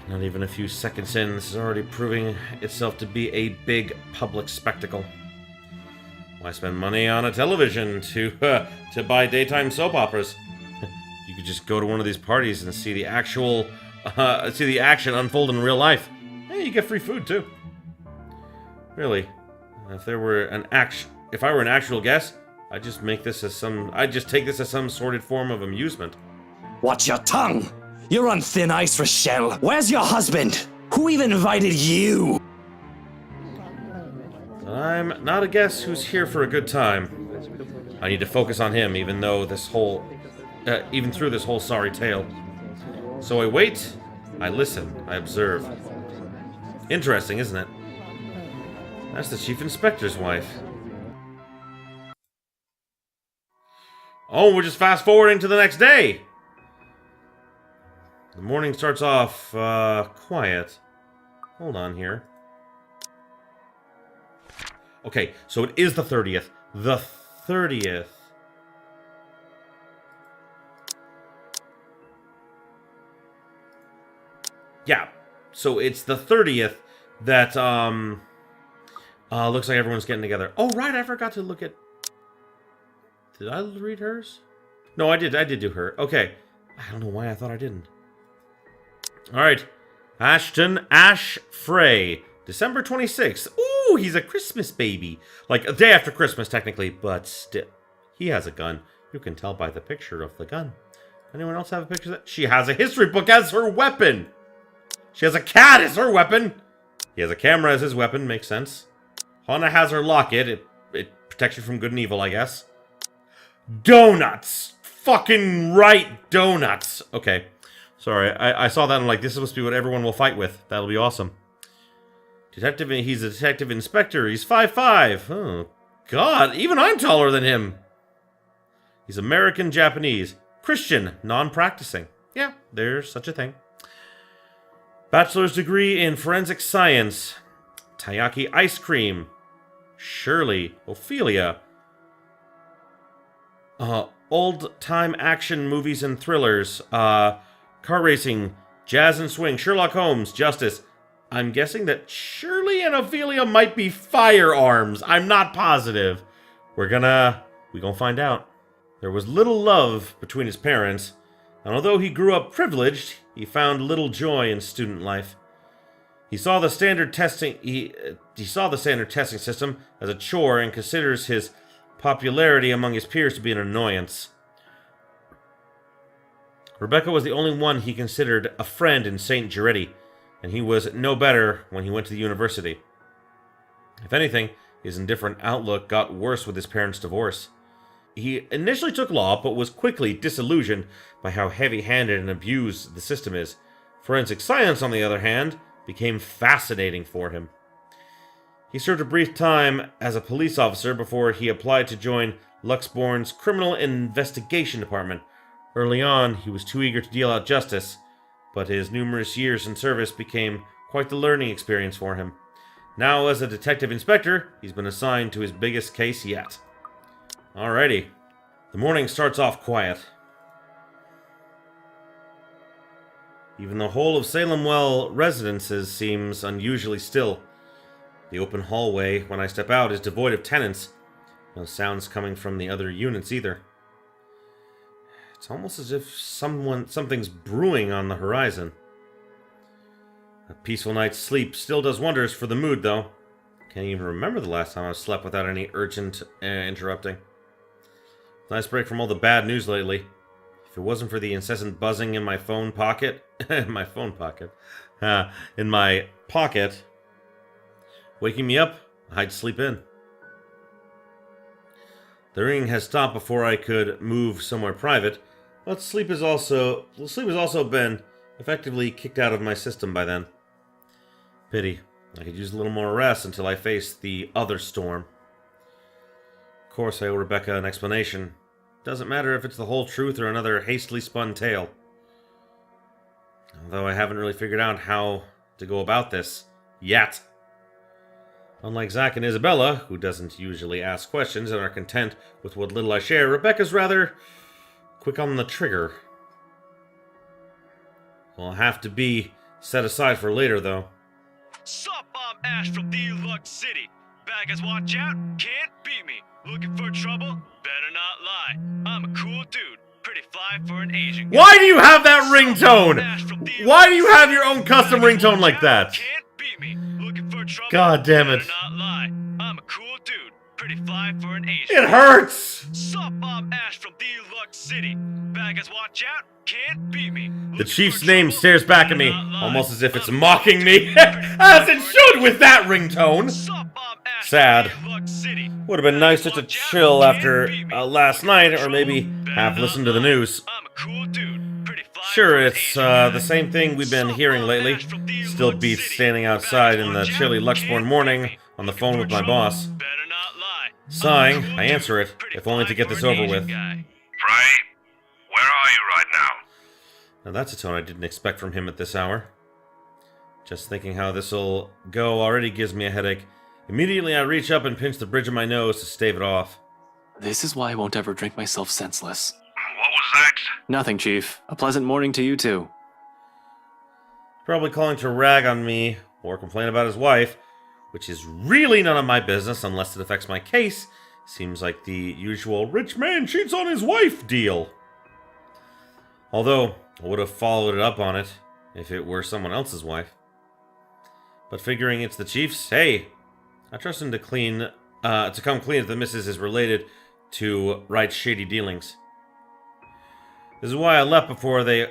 Not even a few seconds in, this is already proving itself to be a big public spectacle. Why spend money on a television to buy daytime soap operas? You could just go to one of these parties and see the actual, see the action unfold in real life. Hey, you get free food too. Really, if I were an actual guest, I'd just take this as some sordid form of amusement. Watch your tongue! You're on thin ice, Rochelle. Where's your husband? Who even invited you? I'm not a guest who's here for a good time. I need to focus on him, even through this whole sorry tale. So I wait, I listen, I observe. Interesting, isn't it? That's the chief inspector's wife. Oh, we're just fast forwarding to the next day. The morning starts off, quiet. Hold on here. Okay, so it is the 30th. The 30th. Yeah, so it's the 30th that, looks like everyone's getting together. Oh, right, I forgot to look at... Did I read hers? No, I did do her. Okay. I don't know why I thought I didn't. Alright. Ashton Ash Frey. December 26th. Ooh, he's a Christmas baby. Like, a day after Christmas, technically, but still. He has a gun. You can tell by the picture of the gun. Anyone else have a picture of that? She has a history book as her weapon. She has a cat as her weapon. He has a camera as his weapon. Makes sense. Hana has her locket. It protects you from good and evil, I guess. Donuts! Fucking right, donuts! Okay. Sorry, I saw that and I'm like, this is supposed to be what everyone will fight with. That'll be awesome. Detective, he's a detective inspector. He's 5'5". Oh, God, even I'm taller than him. He's American Japanese. Christian, non-practicing. Yeah, there's such a thing. Bachelor's degree in forensic science. Taiyaki ice cream. Shirley, Ophelia. Old-time action movies and thrillers. Car racing, jazz and swing, Sherlock Holmes, Justice. I'm guessing that Shirley and Ophelia might be firearms. I'm not positive. We gonna find out. There was little love between his parents, and although he grew up privileged, he found little joy in student life. He saw the standard testing system as a chore and considers his popularity among his peers to be an annoyance. Rebecca was the only one he considered a friend in St. Giretti, and he was no better when he went to the university. If anything, his indifferent outlook got worse with his parents' divorce. He initially took law, but was quickly disillusioned by how heavy-handed and abused the system is. Forensic science, on the other hand, became fascinating for him. He served a brief time as a police officer before he applied to join Luxborn's Criminal Investigation Department. Early on, he was too eager to deal out justice, but his numerous years in service became quite the learning experience for him. Now, as a detective inspector, he's been assigned to his biggest case yet. Alrighty. The morning starts off quiet. Even the whole of Salem Well residences seems unusually still. The open hallway, when I step out, is devoid of tenants. No sounds coming from the other units either. It's almost as if something's brewing on the horizon. A peaceful night's sleep still does wonders for the mood, though. Can't even remember the last time I've slept without any urgent interrupting. Nice break from all the bad news lately. If it wasn't for the incessant buzzing in my phone pocket, in my pocket, waking me up, I'd sleep in. The ringing has stopped before I could move somewhere private, but sleep has also been effectively kicked out of my system by then. Pity. I could use a little more rest until I face the other storm. Of course, I owe Rebecca an explanation. Doesn't matter if it's the whole truth or another hastily spun tale. Although I haven't really figured out how to go about this yet. Unlike Zach and Isabella, who doesn't usually ask questions and are content with what little I share, Rebecca's rather quick on the trigger. Will have to be set aside for later, though. Sup, I'm Ash from Deluxe City. Baggers, watch out, can't beat me. Looking for trouble? Better not lie. I'm a cool dude, pretty fly for an Asian guy. Why do you have that ringtone? Why do you have your own custom ringtone like that? Can't beat me. Looking for trouble? God damn it. Better not lie. I'm a cool dude, pretty fly for an Asian It hurts! Sup, I'm Ash from Deluxe City. Baggers, watch out, can't beat me. The chief's name stares back at me, almost as if it's mocking me, as it should with that ringtone. Sad. Would have been nice just to chill after last night, or maybe have listened to the news. Sure, it's the same thing we've been hearing lately. Still beats standing outside in the chilly Luxborn morning on the phone with my boss. Sighing, I answer it, if only to get this over with. Frey, where are you right now? Now that's a tone I didn't expect from him at this hour. Just thinking how this'll go already gives me a headache. Immediately I reach up and pinch the bridge of my nose to stave it off. This is why I won't ever drink myself senseless. What was that? Nothing, Chief. A pleasant morning to you, too. Probably calling to rag on me, or complain about his wife, which is really none of my business unless it affects my case. Seems like the usual rich man cheats on his wife deal. Although, I would have followed it up on it if it were someone else's wife. But figuring it's the chief's, hey, I trust him to come clean if the missus is related to Wright's shady dealings. This is why I left before they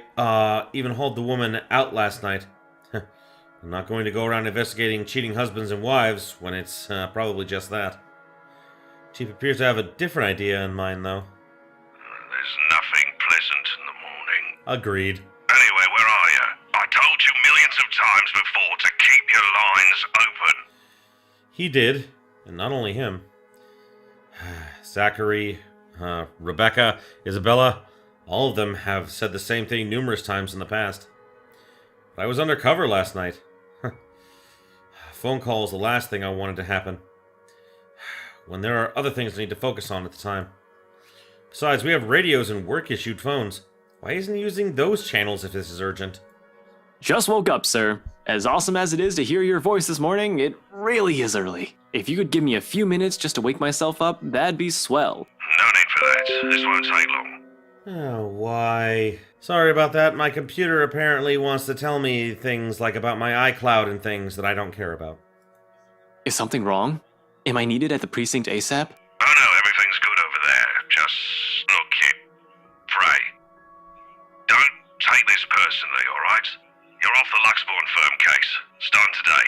even hauled the woman out last night. I'm not going to go around investigating cheating husbands and wives when it's probably just that. Chief appears to have a different idea in mind, though. There's nothing pleasant in the morning. Agreed. Anyway, where are you? I told you millions of times before to keep your lines open. He did, and not only him. Zachary, Rebecca, Isabella, all of them have said the same thing numerous times in the past. But I was undercover last night. Phone call is the last thing I wanted to happen, when there are other things I need to focus on at the time. Besides, we have radios and work-issued phones. Why isn't he using those channels if this is urgent? Just woke up, sir. As awesome as it is to hear your voice this morning, it really is early. If you could give me a few minutes just to wake myself up, that'd be swell. No need for that. This won't take long. Oh, why? Sorry about that. My computer apparently wants to tell me things like about my iCloud and things that I don't care about. Is something wrong? Am I needed at the precinct ASAP? Oh no, everything's good over there. Just look, kid. Frey. Don't take this personally, alright? You're off the Luxborn firm case. Starting today.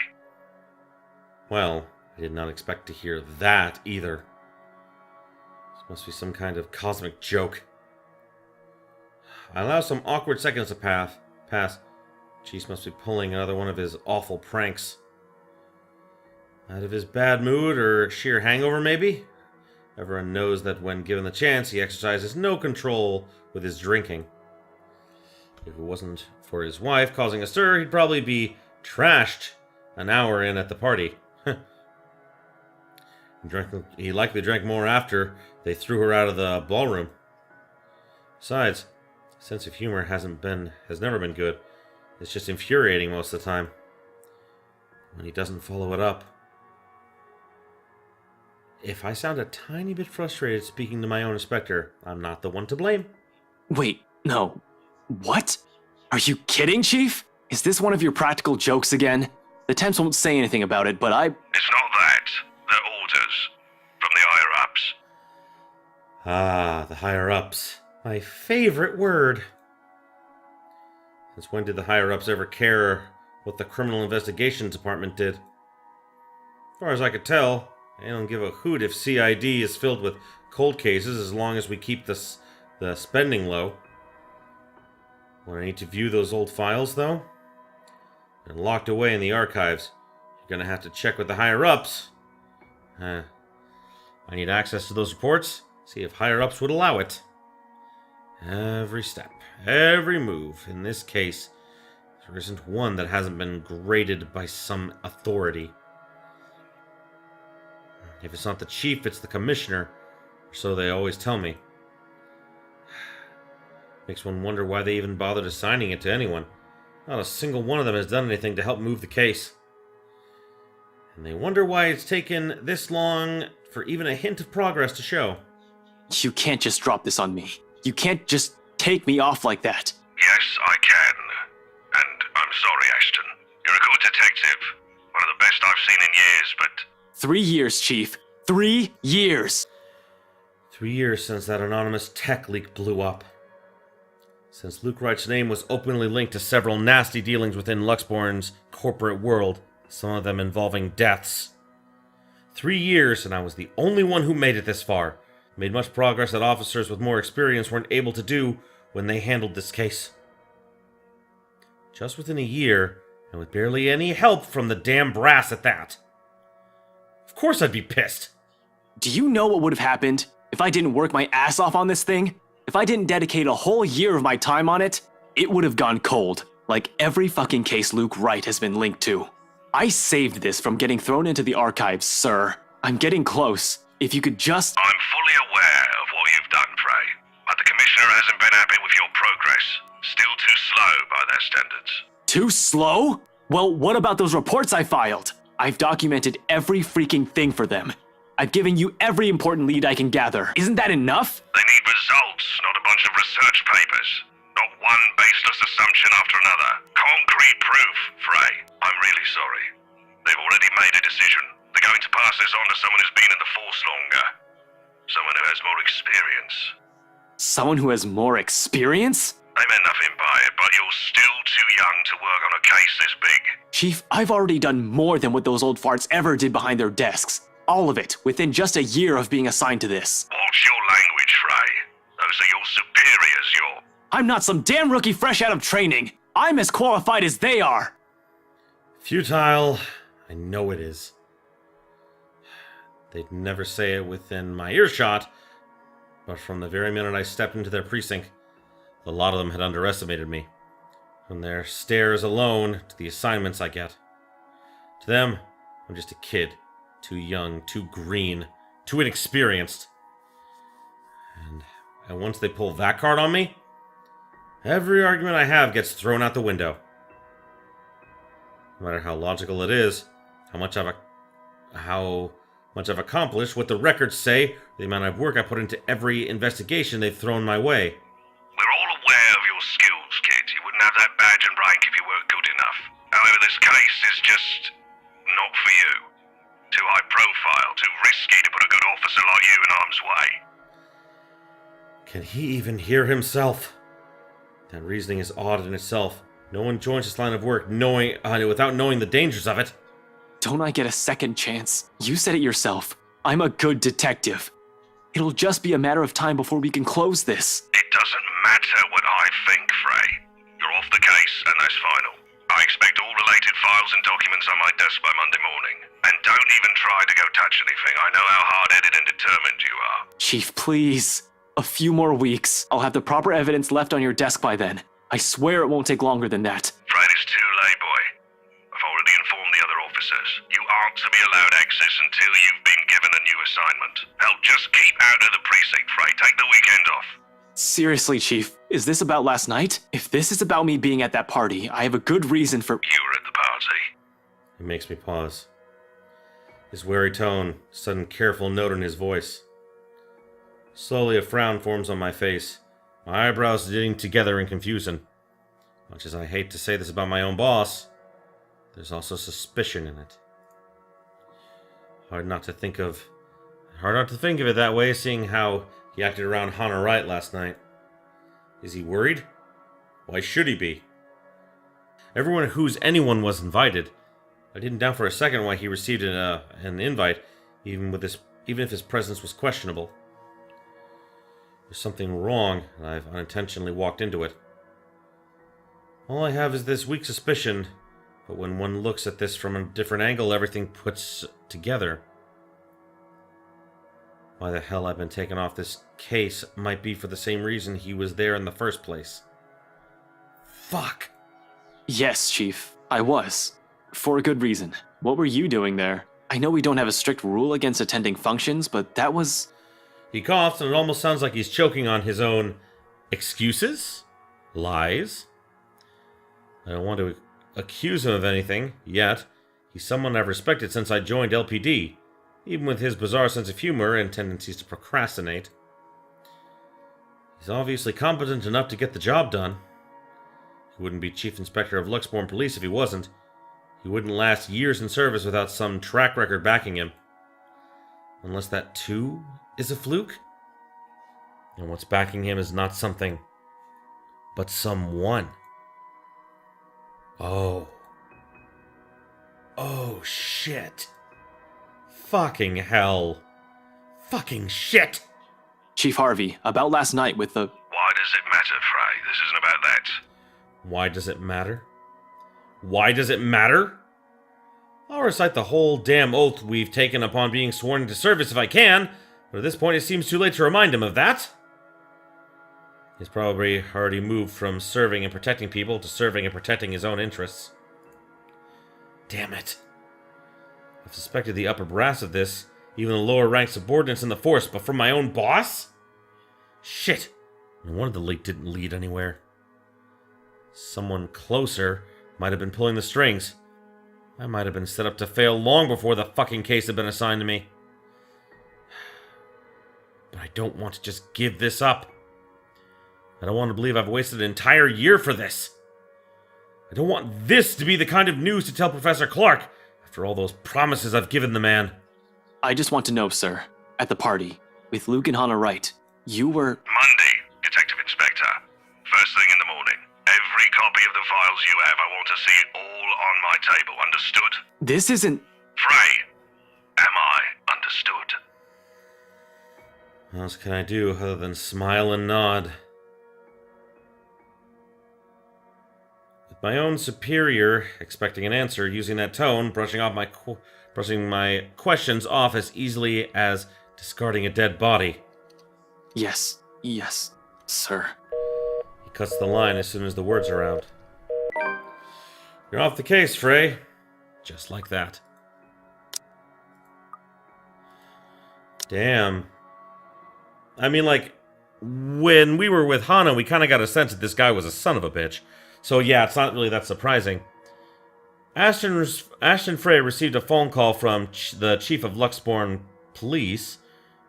Well, I did not expect to hear that either. This must be some kind of cosmic joke. I allow some awkward seconds to pass. Cheese must be pulling another one of his awful pranks. Out of his bad mood or sheer hangover, maybe? Everyone knows that when given the chance, he exercises no control with his drinking. If it wasn't for his wife causing a stir, he'd probably be trashed an hour in at the party. He likely drank more after they threw her out of the ballroom. Besides, sense of humor has never been good. It's just infuriating most of the time. When he doesn't follow it up. If I sound a tiny bit frustrated speaking to my own inspector, I'm not the one to blame. Wait, no. What? Are you kidding, Chief? Is this one of your practical jokes again? The Temps won't say anything about it, but It's not that. They're orders. From the higher-ups. Ah, the higher-ups. My favorite word. Since when did the higher-ups ever care what the Criminal Investigations Department did? As far as I could tell, they don't give a hoot if CID is filled with cold cases as long as we keep the spending low. When I need to view those old files, though, and locked away in the archives, you're gonna have to check with the higher-ups. I need access to those reports, see if higher-ups would allow it. Every step, every move. In this case, there isn't one that hasn't been graded by some authority. If it's not the chief, it's the commissioner. So they always tell me. Makes one wonder why they even bothered assigning it to anyone. Not a single one of them has done anything to help move the case. And they wonder why it's taken this long for even a hint of progress to show. You can't just drop this on me. You can't just take me off like that. Yes, I can. And I'm sorry, Ashton. You're a good detective. One of the best I've seen in years, but 3 years, Chief. 3 years! 3 years since that anonymous tech leak blew up. Since Luke Wright's name was openly linked to several nasty dealings within Luxborn's corporate world, some of them involving deaths. 3 years, and I was the only one who made it this far. Made much progress that officers with more experience weren't able to do when they handled this case. Just within a year, and with barely any help from the damn brass at that. Of course I'd be pissed. Do you know what would have happened if I didn't work my ass off on this thing? If I didn't dedicate a whole year of my time on it, it would have gone cold, like every fucking case Luke Wright has been linked to. I saved this from getting thrown into the archives, sir. I'm getting close. If you could just... I'm fully aware of what you've done, Frey. But the Commissioner hasn't been happy with your progress. Still too slow by their standards. Too slow? Well, what about those reports I filed? I've documented every freaking thing for them. I've given you every important lead I can gather. Isn't that enough? They need results, not a bunch of research papers. Not one baseless assumption after another. Concrete proof, Frey. I'm really sorry. They've already made a decision. They're going to pass this on to someone who's been in the force longer. Someone who has more experience. Someone who has more experience? I meant nothing by it, but you're still too young to work on a case this big. Chief, I've already done more than what those old farts ever did behind their desks. All of it, within just a year of being assigned to this. Watch your language, Frey. Those are your superiors, I'm not some damn rookie fresh out of training. I'm as qualified as they are. Futile. I know it is. They'd never say it within my earshot, but from the very minute I stepped into their precinct, a lot of them had underestimated me. From their stares alone to the assignments I get. To them, I'm just a kid. Too young, too green, too inexperienced. And once they pull that card on me, every argument I have gets thrown out the window. No matter how logical it is, how much I've accomplished, what the records say, the amount of work I put into every investigation they've thrown my way. We're all aware of your skills, kid. You wouldn't have that badge and rank if you weren't good enough. However, this case is just not for you. Too high profile, too risky to put a good officer like you in harm's way. Can he even hear himself? That reasoning is odd in itself. No one joins this line of work without knowing the dangers of it. Don't I get a second chance? You said it yourself. I'm a good detective. It'll just be a matter of time before we can close this. It doesn't matter what I think, Frey. You're off the case, and that's final. I expect all related files and documents on my desk by Monday morning. And don't even try to go touch anything. I know how hard-headed and determined you are. Chief, please. A few more weeks. I'll have the proper evidence left on your desk by then. I swear it won't take longer than that. Fred, it's too late, boy. I've already informed the other officers. You aren't to be allowed access until you've been given a new assignment. Hell, just keep out of the precinct, Fred. Take the weekend off. Seriously, Chief, is this about last night? If this is about me being at that party, I have a good reason for— You were at the party. It makes me pause. His wary tone, sudden careful note in his voice. Slowly a frown forms on my face, my eyebrows knitting together in confusion. Much as I hate to say this about my own boss, there's also suspicion in it. Hard not to think of it that way, seeing how he acted around Hannah Wright last night. Is he worried? Why should he be? Anyone was invited. I didn't doubt for a second why he received an invite, even if his presence was questionable. There's something wrong, and I've unintentionally walked into it. All I have is this weak suspicion, but when one looks at this from a different angle, everything puts together. Why the hell I've been taken off this case might be for the same reason he was there in the first place. Fuck! Yes, Chief, I was. For a good reason. What were you doing there? I know we don't have a strict rule against attending functions, but that was... He coughs, and it almost sounds like he's choking on his own excuses? Lies? I don't want to accuse him of anything, yet. He's someone I've respected since I joined LPD, even with his bizarre sense of humor and tendencies to procrastinate. He's obviously competent enough to get the job done. He wouldn't be Chief Inspector of Luxbourne Police if he wasn't. He wouldn't last years in service without some track record backing him. Unless that too is a fluke? And what's backing him is not something, but someone. Oh. Oh, shit. Fucking hell. Fucking shit! Chief Harvey, about last night with the... Why does it matter, Frey? This isn't about that. Why does it matter? Why does it matter? I'll recite the whole damn oath we've taken upon being sworn into service if I can, but at this point it seems too late to remind him of that. He's probably already moved from serving and protecting people to serving and protecting his own interests. Damn it. I've suspected the upper brass of this, even the lower rank subordinates in the force, but from my own boss? Shit. No wonder the leak didn't lead anywhere. Someone closer might have been pulling the strings. I might have been set up to fail long before the fucking case had been assigned to me. But I don't want to just give this up. I don't want to believe I've wasted an entire year for this. I don't want this to be the kind of news to tell Professor Clark after all those promises I've given the man. I just want to know, sir, at the party, with Luke and Hannah Wright, you were... Monday, Detective Inspector. First thing in the morning. Every copy of the files you have, I want to see all on my table. Understood? This isn't... Frey, am I understood? What else can I do other than smile and nod? With my own superior expecting an answer, using that tone, brushing my questions off as easily as discarding a dead body. Yes, sir. He cuts the line as soon as the words are out. You're off the case, Frey. Just like that. Damn. I mean, like, when we were with Hana, we kind of got a sense that this guy was a son of a bitch. So yeah, it's not really that surprising. Ashton Frey received a phone call from the Chief of Luxbourne Police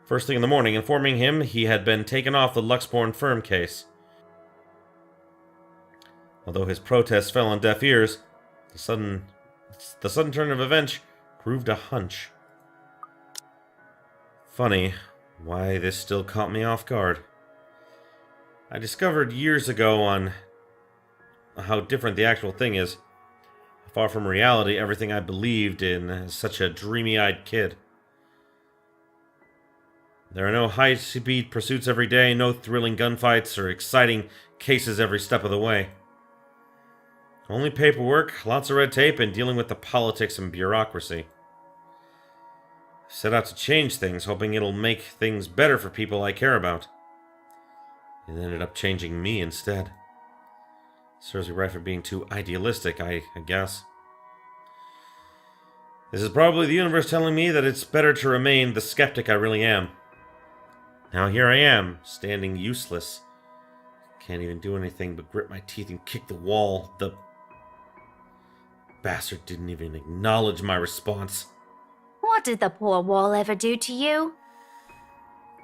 first thing in the morning, informing him he had been taken off the Luxbourne firm case. Although his protests fell on deaf ears, the sudden turn of events proved a hunch. Funny, why this still caught me off guard. I discovered years ago on how different the actual thing is. Far from reality, everything I believed in as such a dreamy-eyed kid. There are no high-speed pursuits every day, no thrilling gunfights or exciting cases every step of the way. Only paperwork, lots of red tape, and dealing with the politics and bureaucracy. I set out to change things, hoping it'll make things better for people I care about. It ended up changing me instead. Serves me right for being too idealistic, I guess. This is probably the universe telling me that it's better to remain the skeptic I really am. Now here I am, standing useless. Can't even do anything but grit my teeth and kick the wall. The bastard didn't even acknowledge my response. What did the poor wall ever do to you?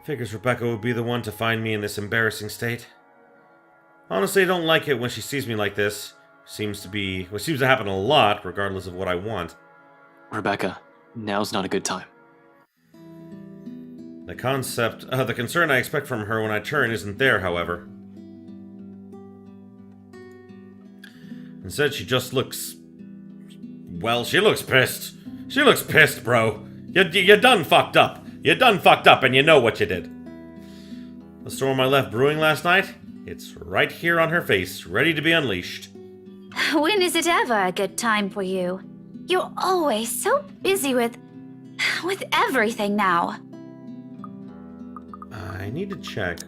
Figures Rebecca would be the one to find me in this embarrassing state. Honestly, I don't like it when she sees me like this. Seems to happen a lot, regardless of what I want. Rebecca, now's not a good time. The concern I expect from her when I turn isn't there, however. Instead, she just looks... Well, she looks pissed. She looks pissed, bro. You done fucked up. You done fucked up and you know what you did. The storm I left brewing last night? It's right here on her face, ready to be unleashed. When is it ever a good time for you? You're always so busy with everything now. I need to check.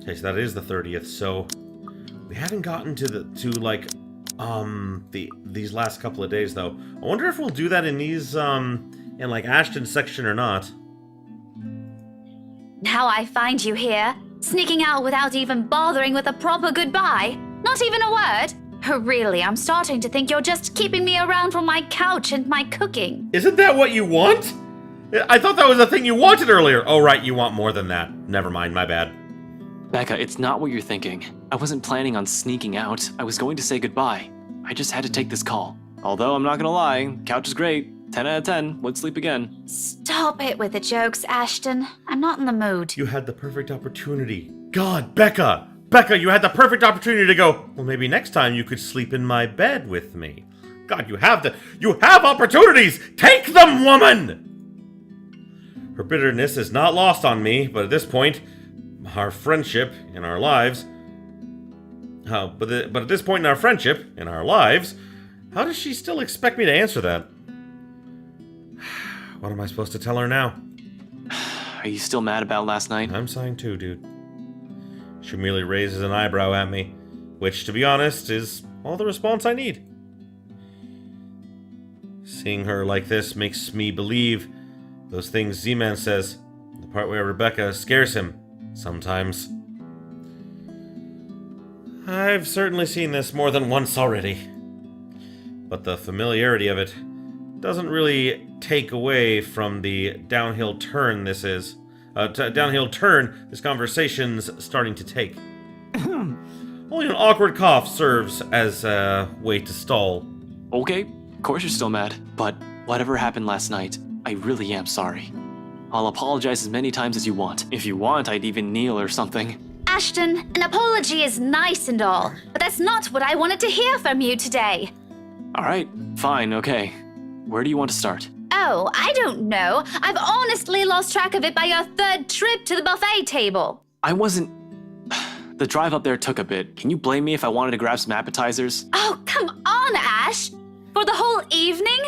Okay, so that is the 30th, so we haven't gotten to these last couple of days, though. I wonder if we'll do that in these, in, like, Ashton's section or not. Now I find you here, sneaking out without even bothering with a proper goodbye. Not even a word. Really, I'm starting to think you're just keeping me around for my couch and my cooking. Isn't that what you want? I thought that was the thing you wanted earlier. Oh, right, you want more than that. Never mind, my bad. Becca, it's not what you're thinking. I wasn't planning on sneaking out. I was going to say goodbye. I just had to take this call. Although I'm not gonna lie, couch is great. 10 out of 10, would sleep again. Stop it with the jokes, Ashton. I'm not in the mood. You had the perfect opportunity. God, Becca! Becca, you had the perfect opportunity to go, well, maybe next time you could sleep in my bed with me. God, you have opportunities! Take them, woman! Her bitterness is not lost on me, but at this point, our friendship in our lives... but at this point in our friendship, in our lives, how does she still expect me to answer that? What am I supposed to tell her now? Are you still mad about last night? I'm sighing too, dude. She merely raises an eyebrow at me, which, to be honest, is all the response I need. Seeing her like this makes me believe those things Z-Man says, the part where Rebecca scares him, sometimes. I've certainly seen this more than once already. But the familiarity of it doesn't really take away from the downhill turn this is. This conversation's starting to take. Only an awkward cough serves as a way to stall. Okay, of course you're still mad, but whatever happened last night, I really am sorry. I'll apologize as many times as you want. If you want, I'd even kneel or something. Ashton, an apology is nice and all, but that's not what I wanted to hear from you today. Alright, fine, okay. Where do you want to start? Oh, I don't know. I've honestly lost track of it by your third trip to the buffet table. I wasn't... The drive up there took a bit. Can you blame me if I wanted to grab some appetizers? Oh, come on, Ash! For the whole evening?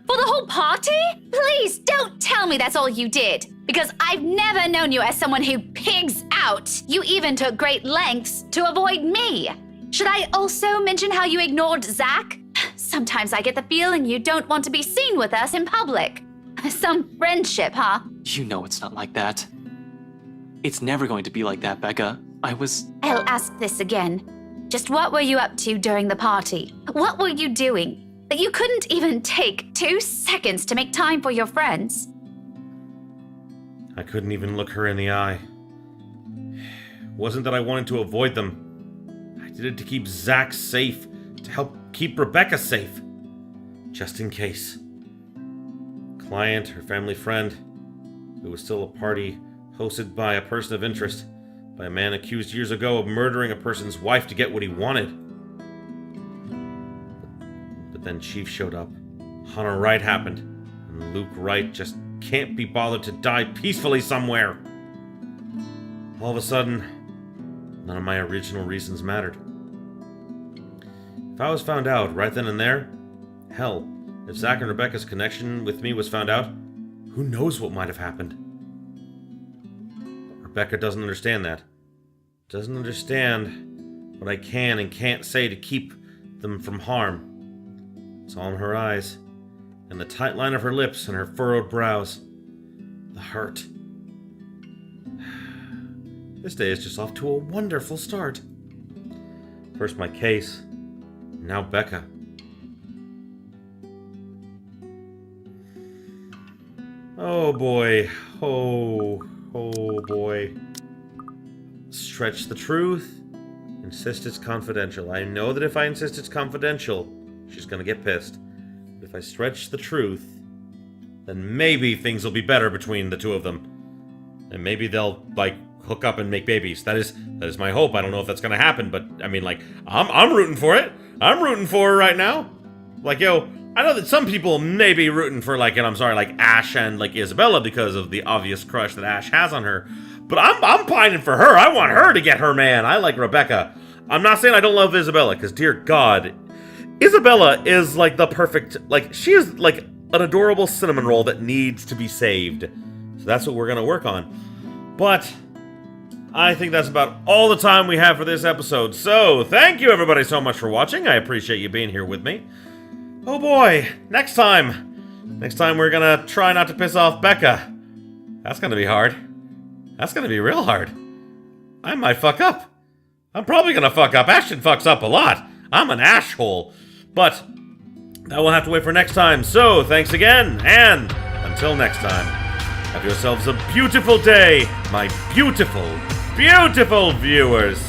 For the whole party? Please, don't tell me that's all you did. Because I've never known you as someone who pigs out. You even took great lengths to avoid me. Should I also mention how you ignored Zach? Sometimes I get the feeling you don't want to be seen with us in public. Some friendship, huh? You know it's not like that. It's never going to be like that, Becca. I'll ask this again. Just what were you up to during the party? What were you doing that you couldn't even take 2 seconds to make time for your friends? I couldn't even look her in the eye. It wasn't that I wanted to avoid them. I did it to keep Zach safe, to help keep Rebecca safe. Just in case. Client, her family friend, it was still a party hosted by a person of interest, by a man accused years ago of murdering a person's wife to get what he wanted. But then Chief showed up. Hunter Wright happened, and Luke Wright just can't be bothered to die peacefully somewhere. All of a sudden, none of my original reasons mattered. If I was found out right then and there, hell, if Zach and Rebecca's connection with me was found out, who knows what might have happened. But Rebecca doesn't understand that. Doesn't understand what I can and can't say to keep them from harm. It's all in her eyes, and the tight line of her lips and her furrowed brows. The hurt. This day is just off to a wonderful start. First my case, now Becca. Oh boy. Oh boy. Stretch the truth. Insist it's confidential. I know that if I insist it's confidential, she's gonna get pissed. But if I stretch the truth, then maybe things will be better between the two of them. And maybe they'll, like, hook up and make babies. That is my hope. I don't know if that's gonna happen, but I mean, like, I'm rooting for it. I'm rooting for her right now. Like, yo, I know that some people may be rooting for, like, and I'm sorry, like, Ash and, like, Isabella because of the obvious crush that Ash has on her. But I'm pining for her. I want her to get her man. I like Rebecca. I'm not saying I don't love Isabella, because dear God, Isabella is, like, the perfect, like, she is, like, an adorable cinnamon roll that needs to be saved. So that's what we're gonna work on. But I think that's about all the time we have for this episode. So, thank you everybody so much for watching. I appreciate you being here with me. Oh boy, next time we're gonna try not to piss off Becca. That's gonna be hard. That's gonna be real hard. I might fuck up. I'm probably gonna fuck up. Ashton fucks up a lot. I'm an ashhole. But that will have to wait for next time. So, thanks again, and until next time, have yourselves a beautiful day, my beautiful, beautiful viewers.